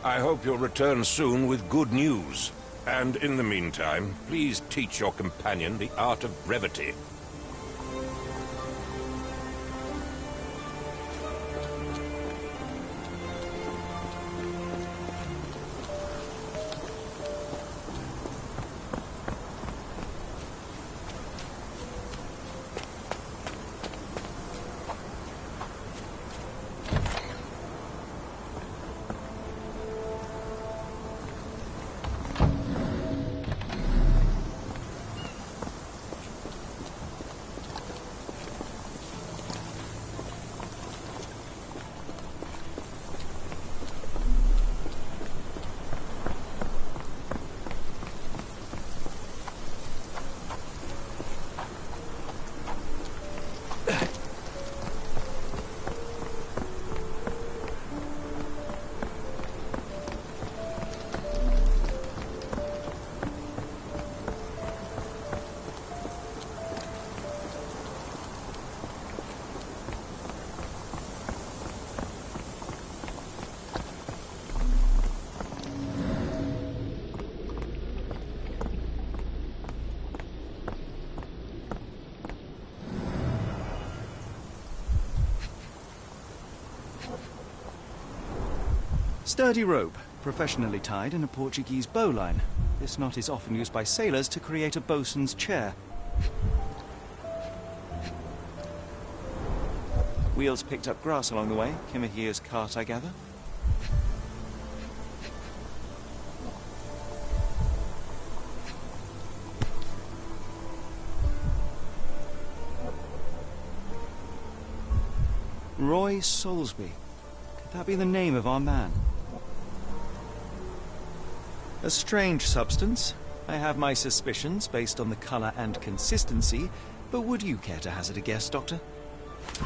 I hope you'll return soon with good news. And in the meantime, please teach your companion the art of brevity. Sturdy rope, professionally tied in a Portuguese bowline. This knot is often used by sailors to create a bosun's chair. Wheels picked up grass along the way. Kimahir's cart, I gather. Roy Soulsby. Could that be the name of our man? A strange substance. I have my suspicions based on the color and consistency, but would you care to hazard a guess, Doctor?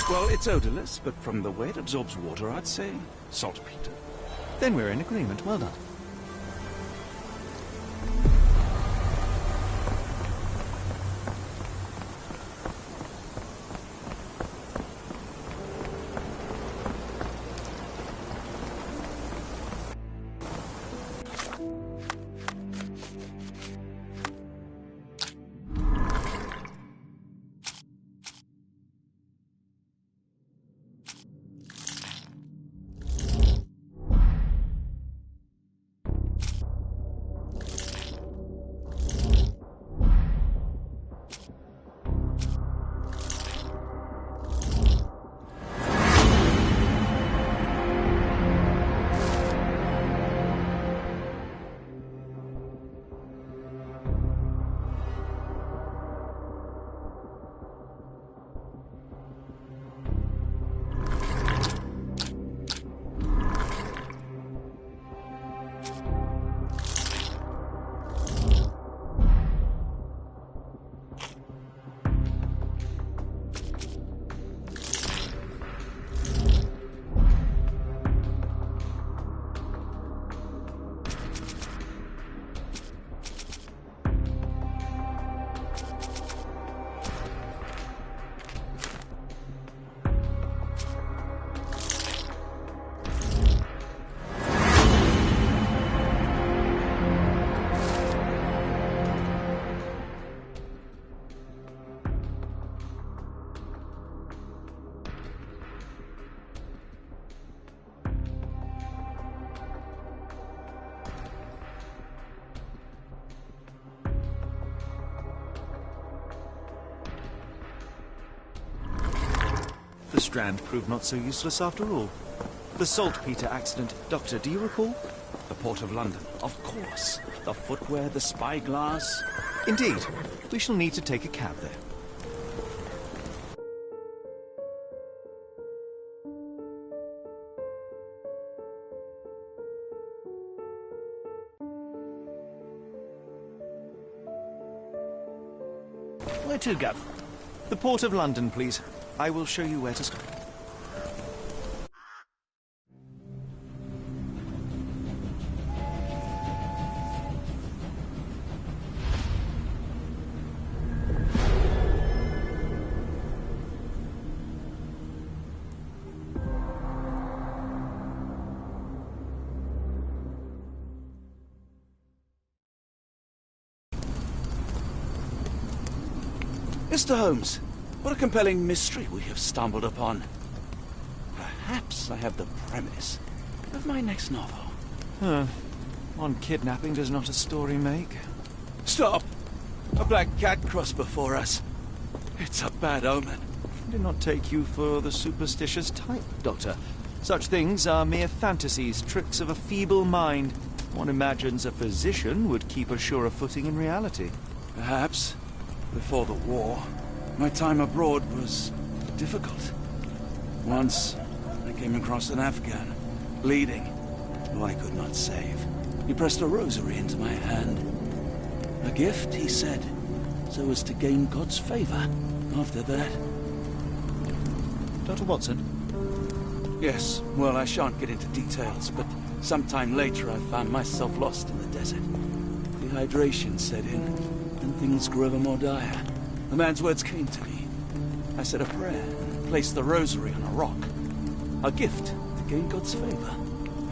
Well, it's odorless, but from the way it absorbs water, I'd say saltpeter. Then we're in agreement. Well done. The Strand proved not so useless after all. The saltpeter accident. Doctor, do you recall? The Port of London. Of course. The footwear, the spyglass. Indeed. We shall need to take a cab there. Where to, Gov? The Port of London, please. I will show you where to stop. Mr. Holmes, what a compelling mystery we have stumbled upon. Perhaps I have the premise of my next novel. One kidnapping does not a story make. Stop! A black cat crossed before us. It's a bad omen. I do not take you for the superstitious type, Doctor. Such things are mere fantasies, tricks of a feeble mind. One imagines a physician would keep a surer footing in reality. Perhaps. Before the war, my time abroad was difficult. Once, I came across an Afghan, bleeding, who I could not save. He pressed a rosary into my hand. A gift, he said, so as to gain God's favor. After that... Dr. Watson? Yes, well, I shan't get into details, but sometime later I found myself lost in the desert. Dehydration set in, and things grew ever more dire. The man's words came to me. I said a prayer and placed the rosary on a rock. A gift to gain God's favor.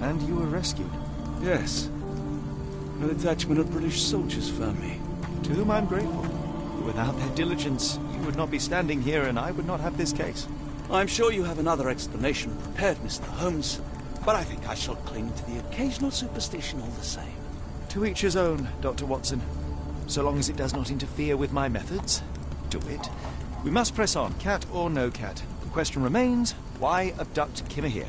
And you were rescued? Yes. A detachment of British soldiers found me. To whom I'm grateful. Without their diligence, you would not be standing here and I would not have this case. I'm sure you have another explanation prepared, Mr. Holmes, but I think I shall cling to the occasional superstition all the same. To each his own, Dr. Watson. So long as it does not interfere with my methods, do it. We must press on, cat or no cat. The question remains, why abduct Kimahir?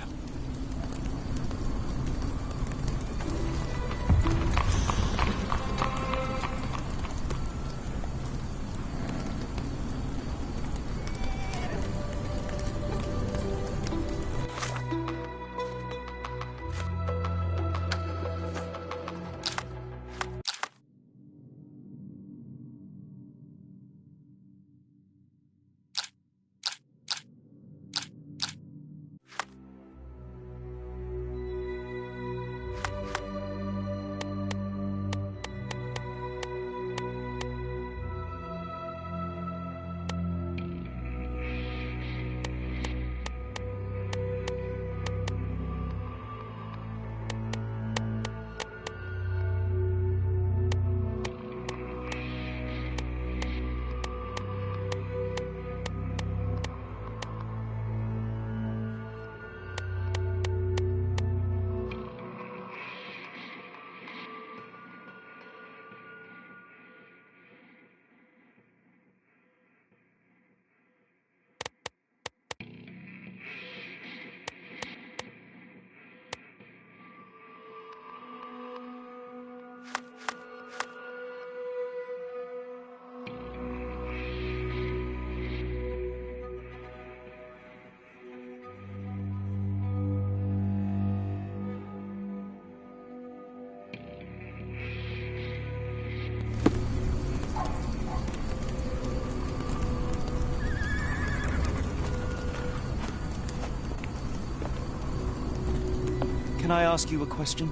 Can I ask you a question?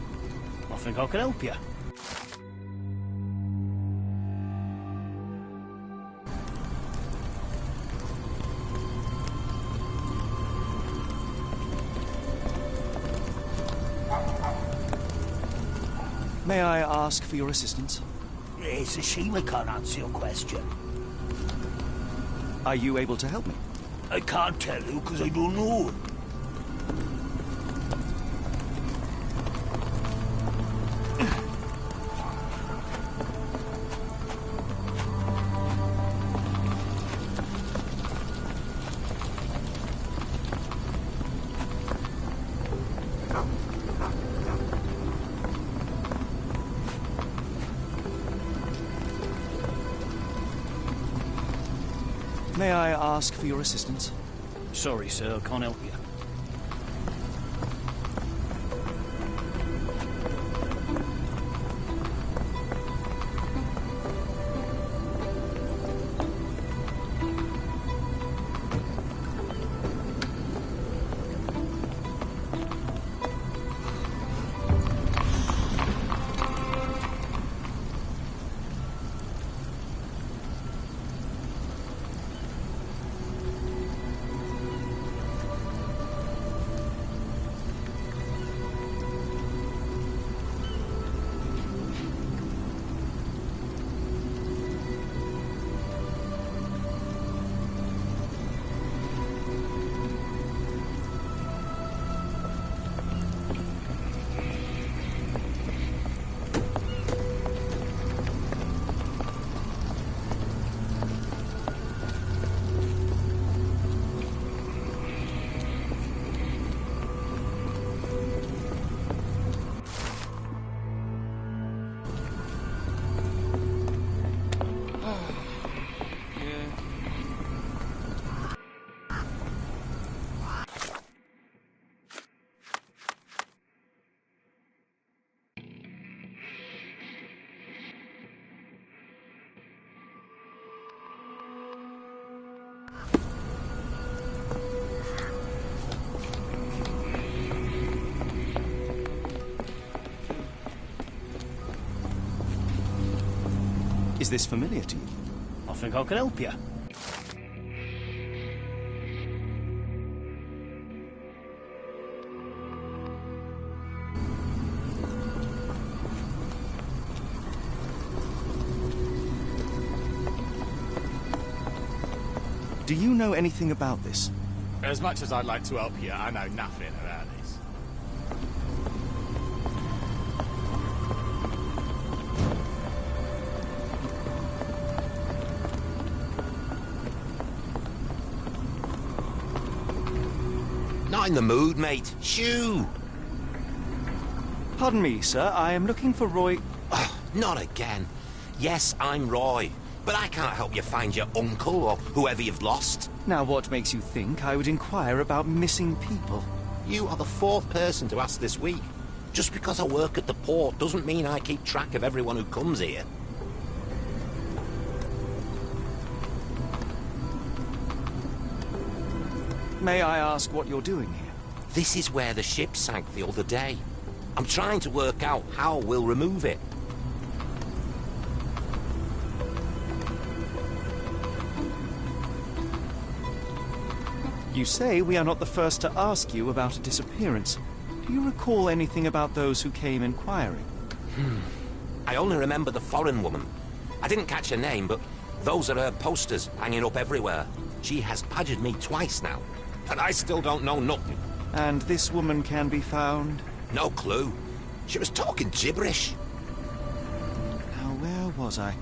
I think I can help you. May I ask for your assistance? It's a shame I can't answer your question. Are you able to help me? I can't tell you because I don't know. May I ask for your assistance? Sorry, sir, I can't help you. Is this familiar to you? I think I can help you. Do you know anything about this? As much as I'd like to help you, I know nothing about this. Not in the mood, mate. Shoo! Pardon me, sir. I am looking for Roy... Oh, not again. Yes, I'm Roy. But I can't help you find your uncle or whoever you've lost. Now, what makes you think I would inquire about missing people? You are the fourth person to ask this week. Just because I work at the port doesn't mean I keep track of everyone who comes here. May I ask what you're doing here? This is where the ship sank the other day. I'm trying to work out how we'll remove it. You say we are not the first to ask you about a disappearance. Do you recall anything about those who came inquiring? I only remember the foreign woman. I didn't catch her name, but those are her posters hanging up everywhere. She has badgered me twice now, and I still don't know nothing. And this woman can be found? No clue. She was talking gibberish. Now, where was I?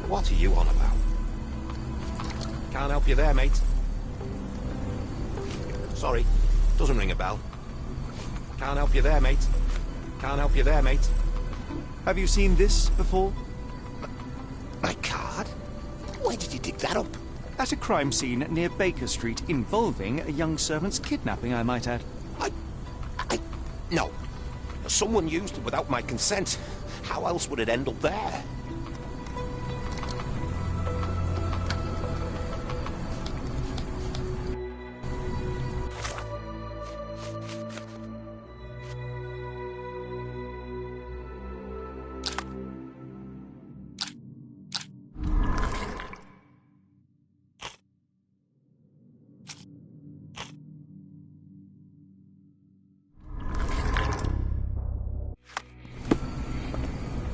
What are you on about? Can't help you there, mate. Sorry, doesn't ring a bell. Can't help you there, mate. Can't help you there, mate. Have you seen this before? My card? Where did you dig that up? At a crime scene near Baker Street involving a young servant's kidnapping, I might add. No. Someone used it without my consent. How else would it end up there?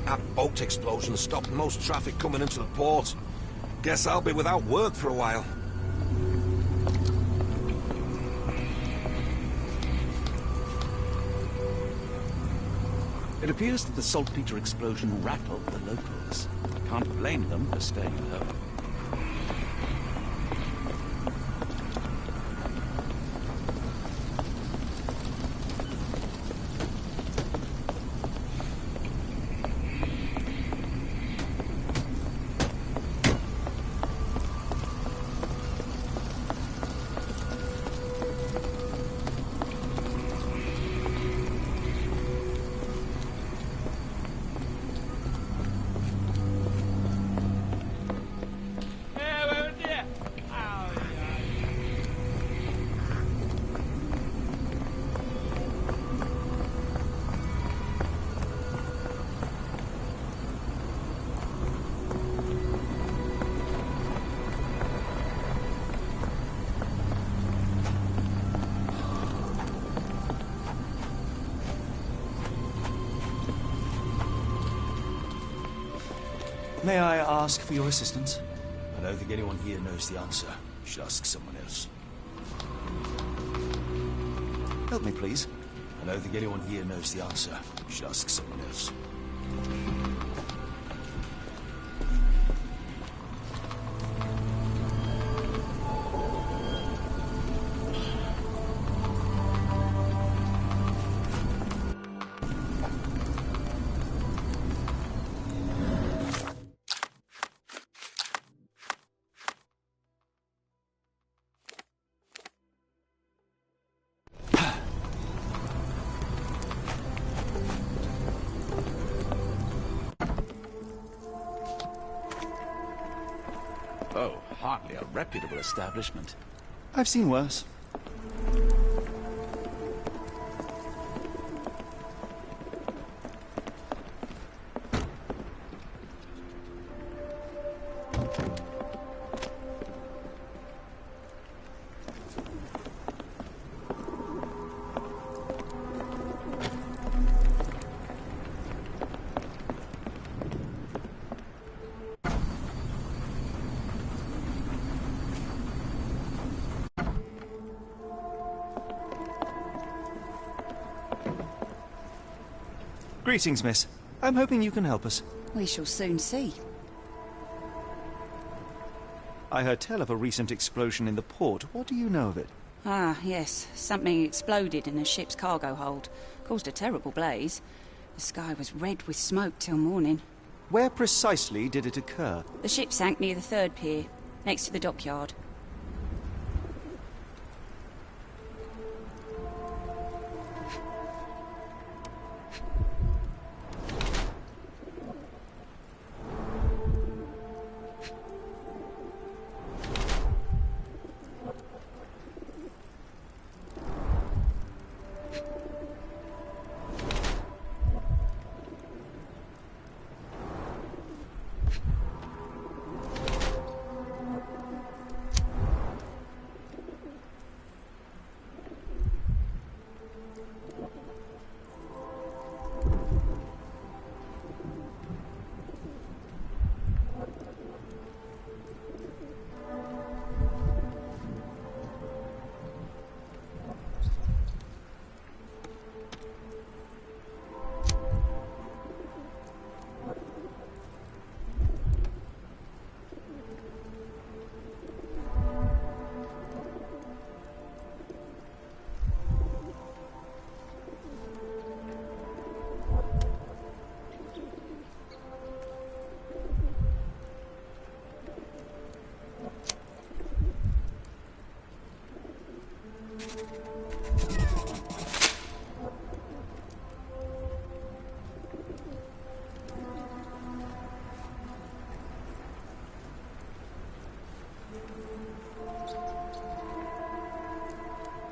That boat explosion stopped most traffic coming into the port. Guess I'll be without work for a while. It appears that the saltpeter explosion rattled the locals. Can't blame them for staying at home. May I ask for your assistance? I don't think anyone here knows the answer. You should ask someone else. Help me, please. I don't think anyone here knows the answer. You should ask someone else. Oh, hardly a reputable establishment. I've seen worse. Greetings, miss. I'm hoping you can help us. We shall soon see. I heard tell of a recent explosion in the port. What do you know of it? Ah, yes. Something exploded in a ship's cargo hold. Caused a terrible blaze. The sky was red with smoke till morning. Where precisely did it occur? The ship sank near the third pier, next to the dockyard.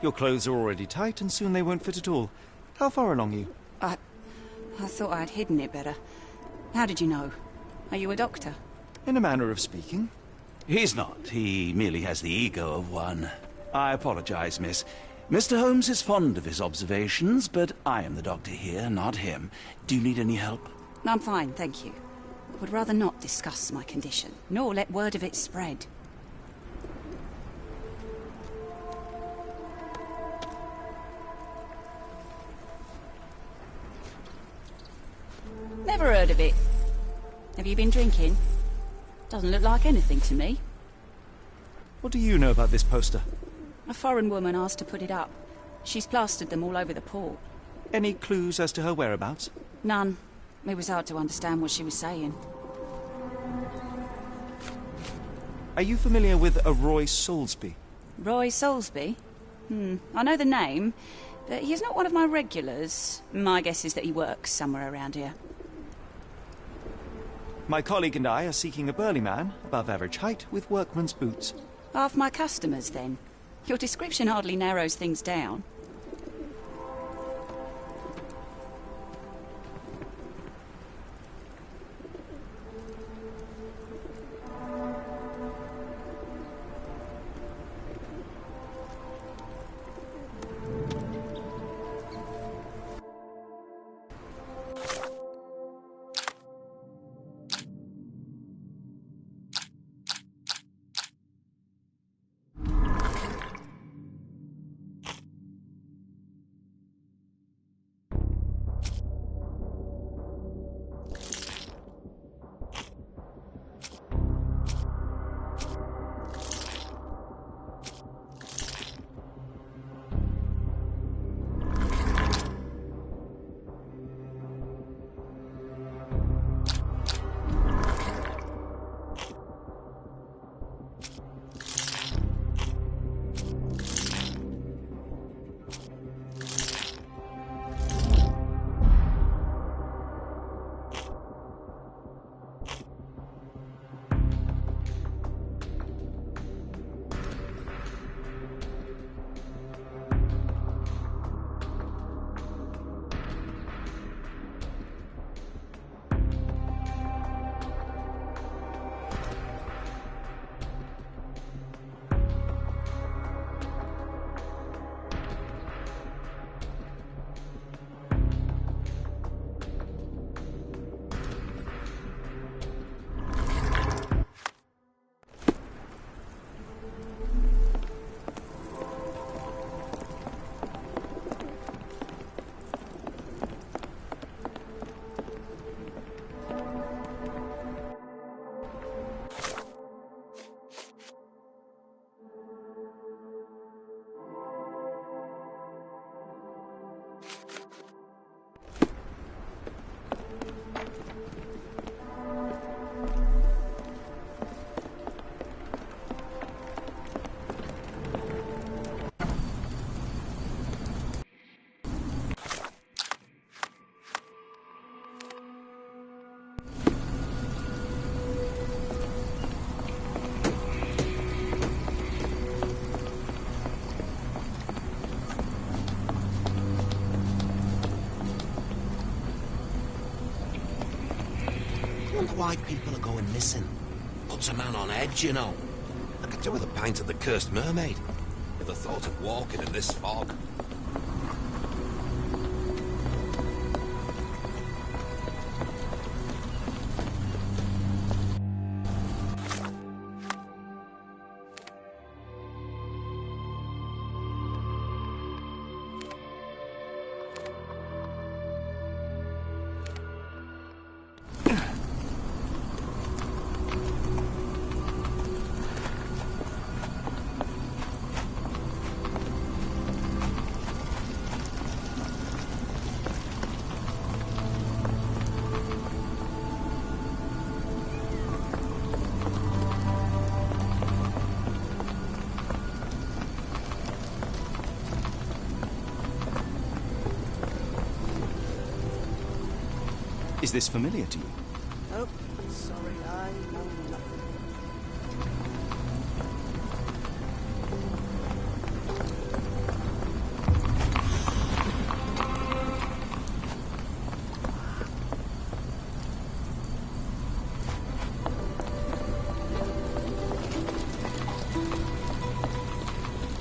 Your clothes are already tight, and soon they won't fit at all. How far along are you? I thought I'd hidden it better. How did you know? Are you a doctor? In a manner of speaking. He's not. He merely has the ego of one. I apologize, miss. Mr. Holmes is fond of his observations, but I am the doctor here, not him. Do you need any help? I'm fine, thank you. Would rather not discuss my condition, nor let word of it spread. Never heard of it. Have you been drinking? Doesn't look like anything to me. What do you know about this poster? A foreign woman asked to put it up. She's plastered them all over the port. Any clues as to her whereabouts? None. It was hard to understand what she was saying. Are you familiar with a Roy Soulsby? Roy Soulsby? I know the name, but he's not one of my regulars. My guess is that he works somewhere around here. My colleague and I are seeking a burly man, above average height, with workman's boots. Half my customers, then. Your description hardly narrows things down. Why people are going missing. Puts a man on edge, you know. I could do with a pint of the cursed mermaid. With the thought of walking in this fog. Is this familiar to you? Oh, sorry, I know nothing.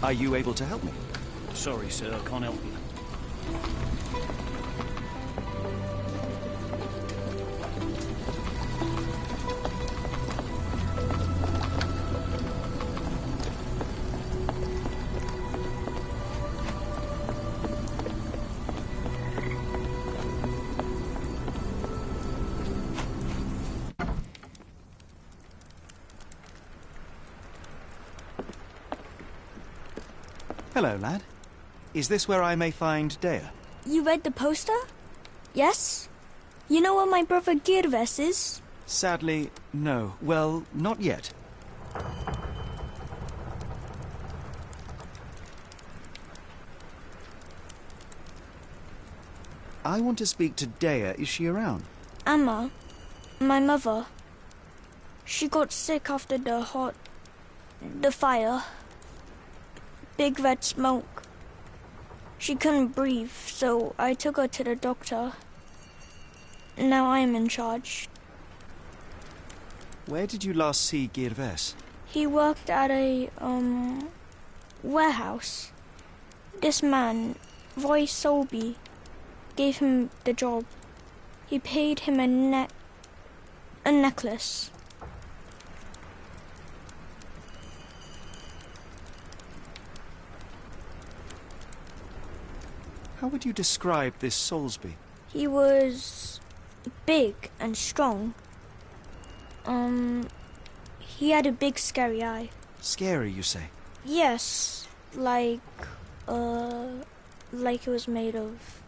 Are you able to help me? Sorry, sir, I can't help you. Hello, lad. Is this where I may find Dea? You read the poster? Yes? You know where my brother Girves is? Sadly, no. Well, not yet. I want to speak to Dea. Is she around? Amma, my mother. She got sick after the fire. Big red smoke. She couldn't breathe, so I took her to the doctor. Now I am in charge. Where did you last see Girves? He worked at a, warehouse. This man, Roy Solby, gave him the job. He paid him a necklace. How would you describe this Soulsby? He was big and strong. He had a big scary eye. Scary, you say? Yes, like it was made of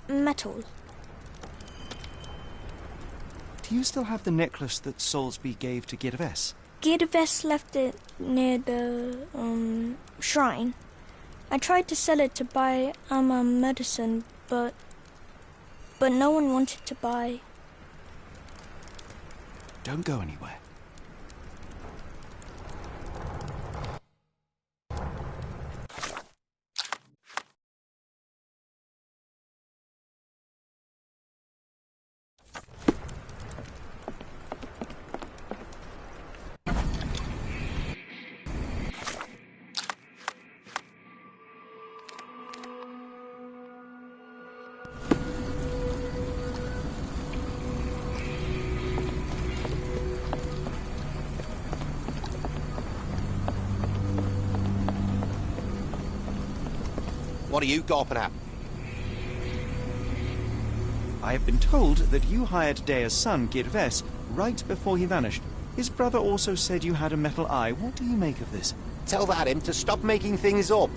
metal. Do you still have the necklace that Soulsby gave to Girves? Girves left it near the, shrine. I tried to sell it to buy Amma medicine, but no one wanted to buy. Don't go anywhere. What are you gawping at? I have been told that you hired Dea's son, Girves, right before he vanished. His brother also said you had a metal eye. What do you make of this? Tell that him to stop making things up.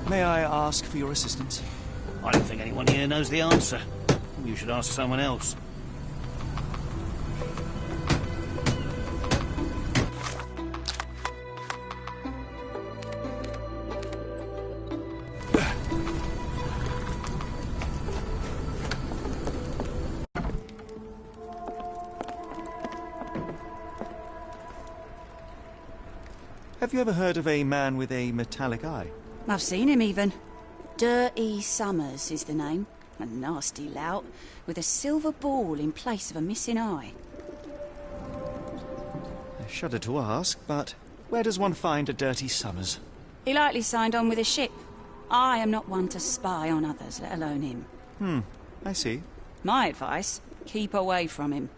May I ask for your assistance? I don't think anyone here knows the answer. You should ask someone else. Have you ever heard of a man with a metallic eye? I've seen him even. Dirty Summers is the name. A nasty lout, with a silver ball in place of a missing eye. I shudder to ask, but where does one find a Dirty Summers? He likely signed on with a ship. I am not one to spy on others, let alone him. I see. My advice, keep away from him.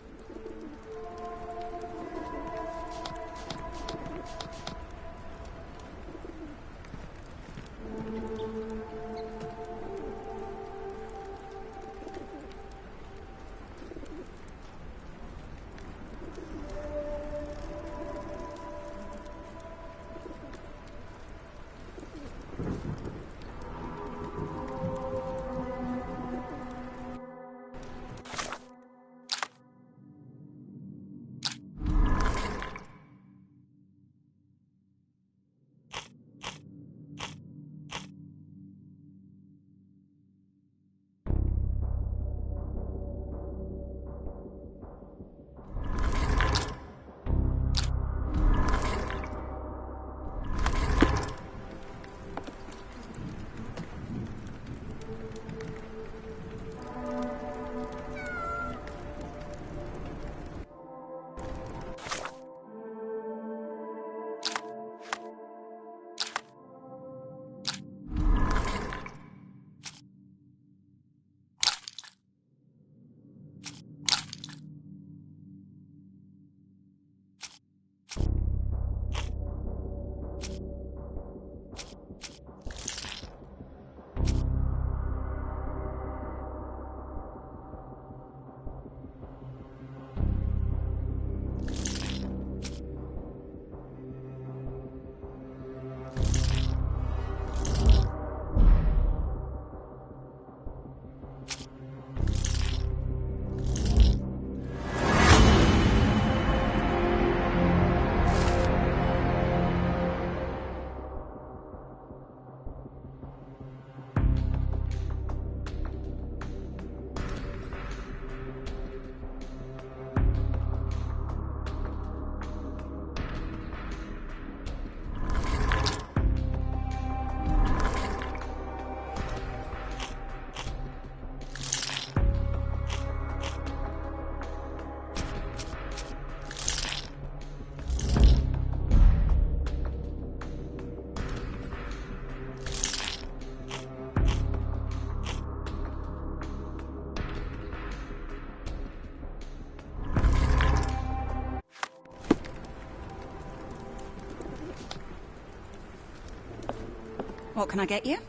What can I get you?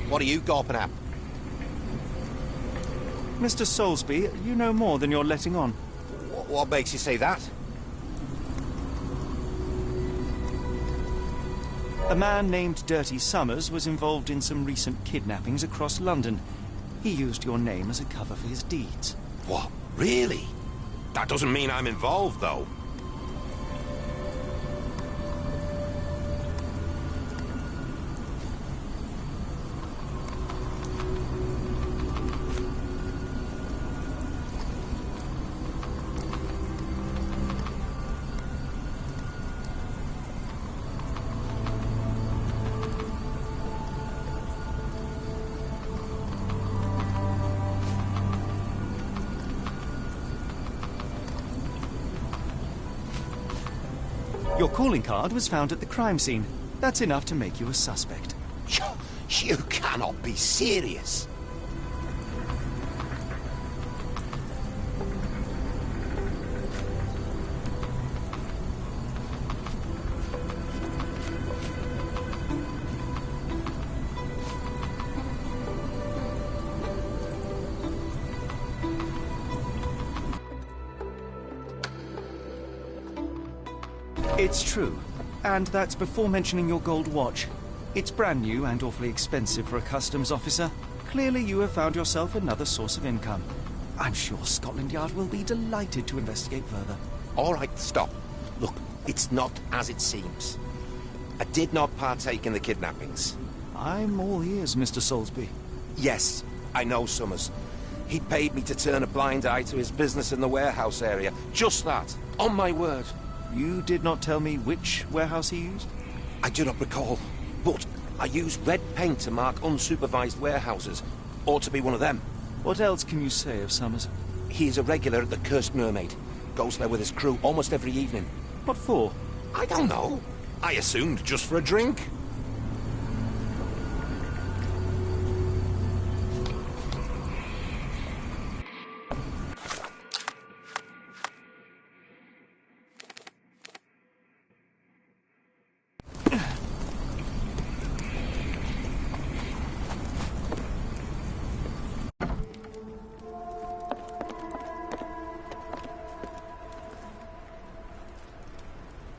What are you gawping at? Mr. Soulsby, you know more than you're letting on. What makes you say that? A man named Dirty Summers was involved in some recent kidnappings across London. He used your name as a cover for his deeds. What? Really? That doesn't mean I'm involved, though. Your calling card was found at the crime scene. That's enough to make you a suspect. You cannot be serious. It's true. And that's before mentioning your gold watch. It's brand new and awfully expensive for a customs officer. Clearly you have found yourself another source of income. I'm sure Scotland Yard will be delighted to investigate further. All right, stop. Look, it's not as it seems. I did not partake in the kidnappings. I'm all ears, Mr. Soulsby. Yes, I know Summers. He paid me to turn a blind eye to his business in the warehouse area. Just that. On my word. You did not tell me which warehouse he used? I do not recall, but I used red paint to mark unsupervised warehouses. Ought to be one of them. What else can you say of Summers? He is a regular at the Cursed Mermaid. Goes there with his crew almost every evening. What for? I don't know. I assumed just for a drink.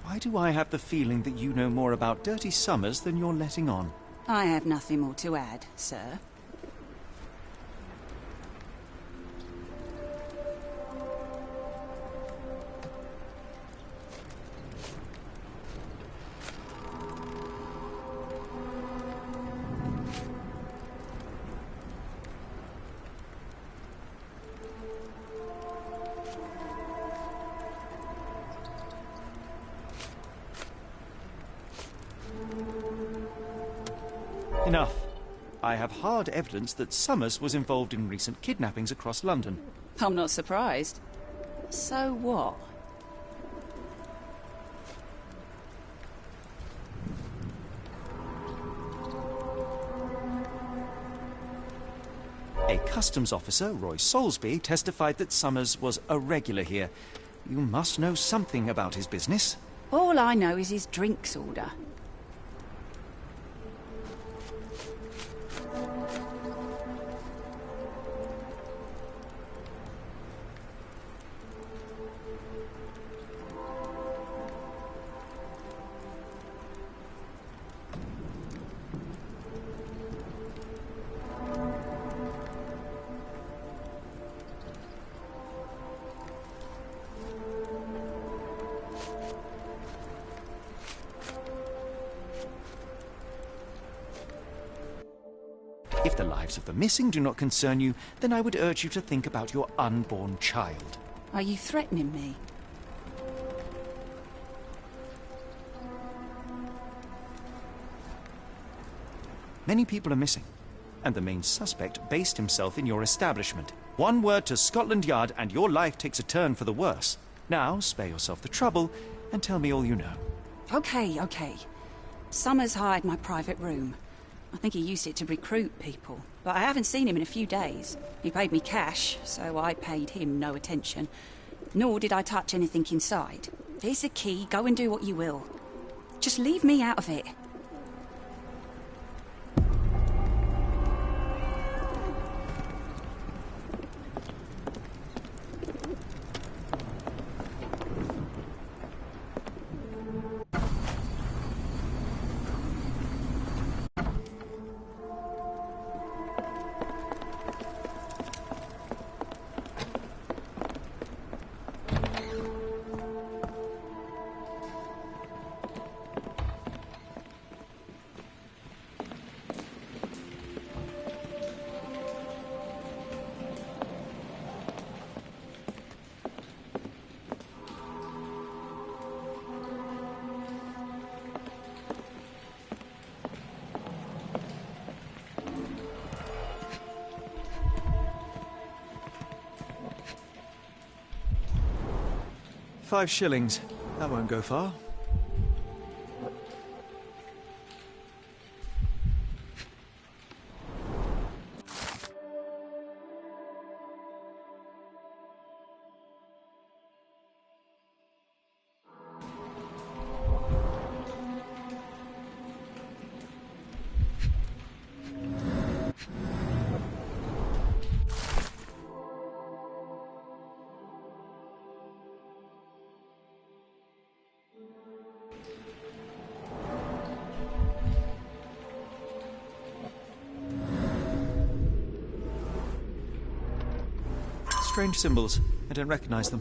Why do I have the feeling that you know more about Dirty Summers than you're letting on? I have nothing more to add, sir. Enough. I have hard evidence that Summers was involved in recent kidnappings across London. I'm not surprised. So what? A customs officer, Roy Soulsby, testified that Summers was a regular here. You must know something about his business. All I know is his drinks order. If the lives of the missing do not concern you, then I would urge you to think about your unborn child. Are you threatening me? Many people are missing, and the main suspect based himself in your establishment. One word to Scotland Yard and your life takes a turn for the worse. Now, spare yourself the trouble and tell me all you know. Okay. Summers hired my private room. I think he used it to recruit people, but I haven't seen him in a few days. He paid me cash, so I paid him no attention. Nor did I touch anything inside. Here's the key, go and do what you will. Just leave me out of it. £5. That won't go far. Strange symbols. I don't recognize them.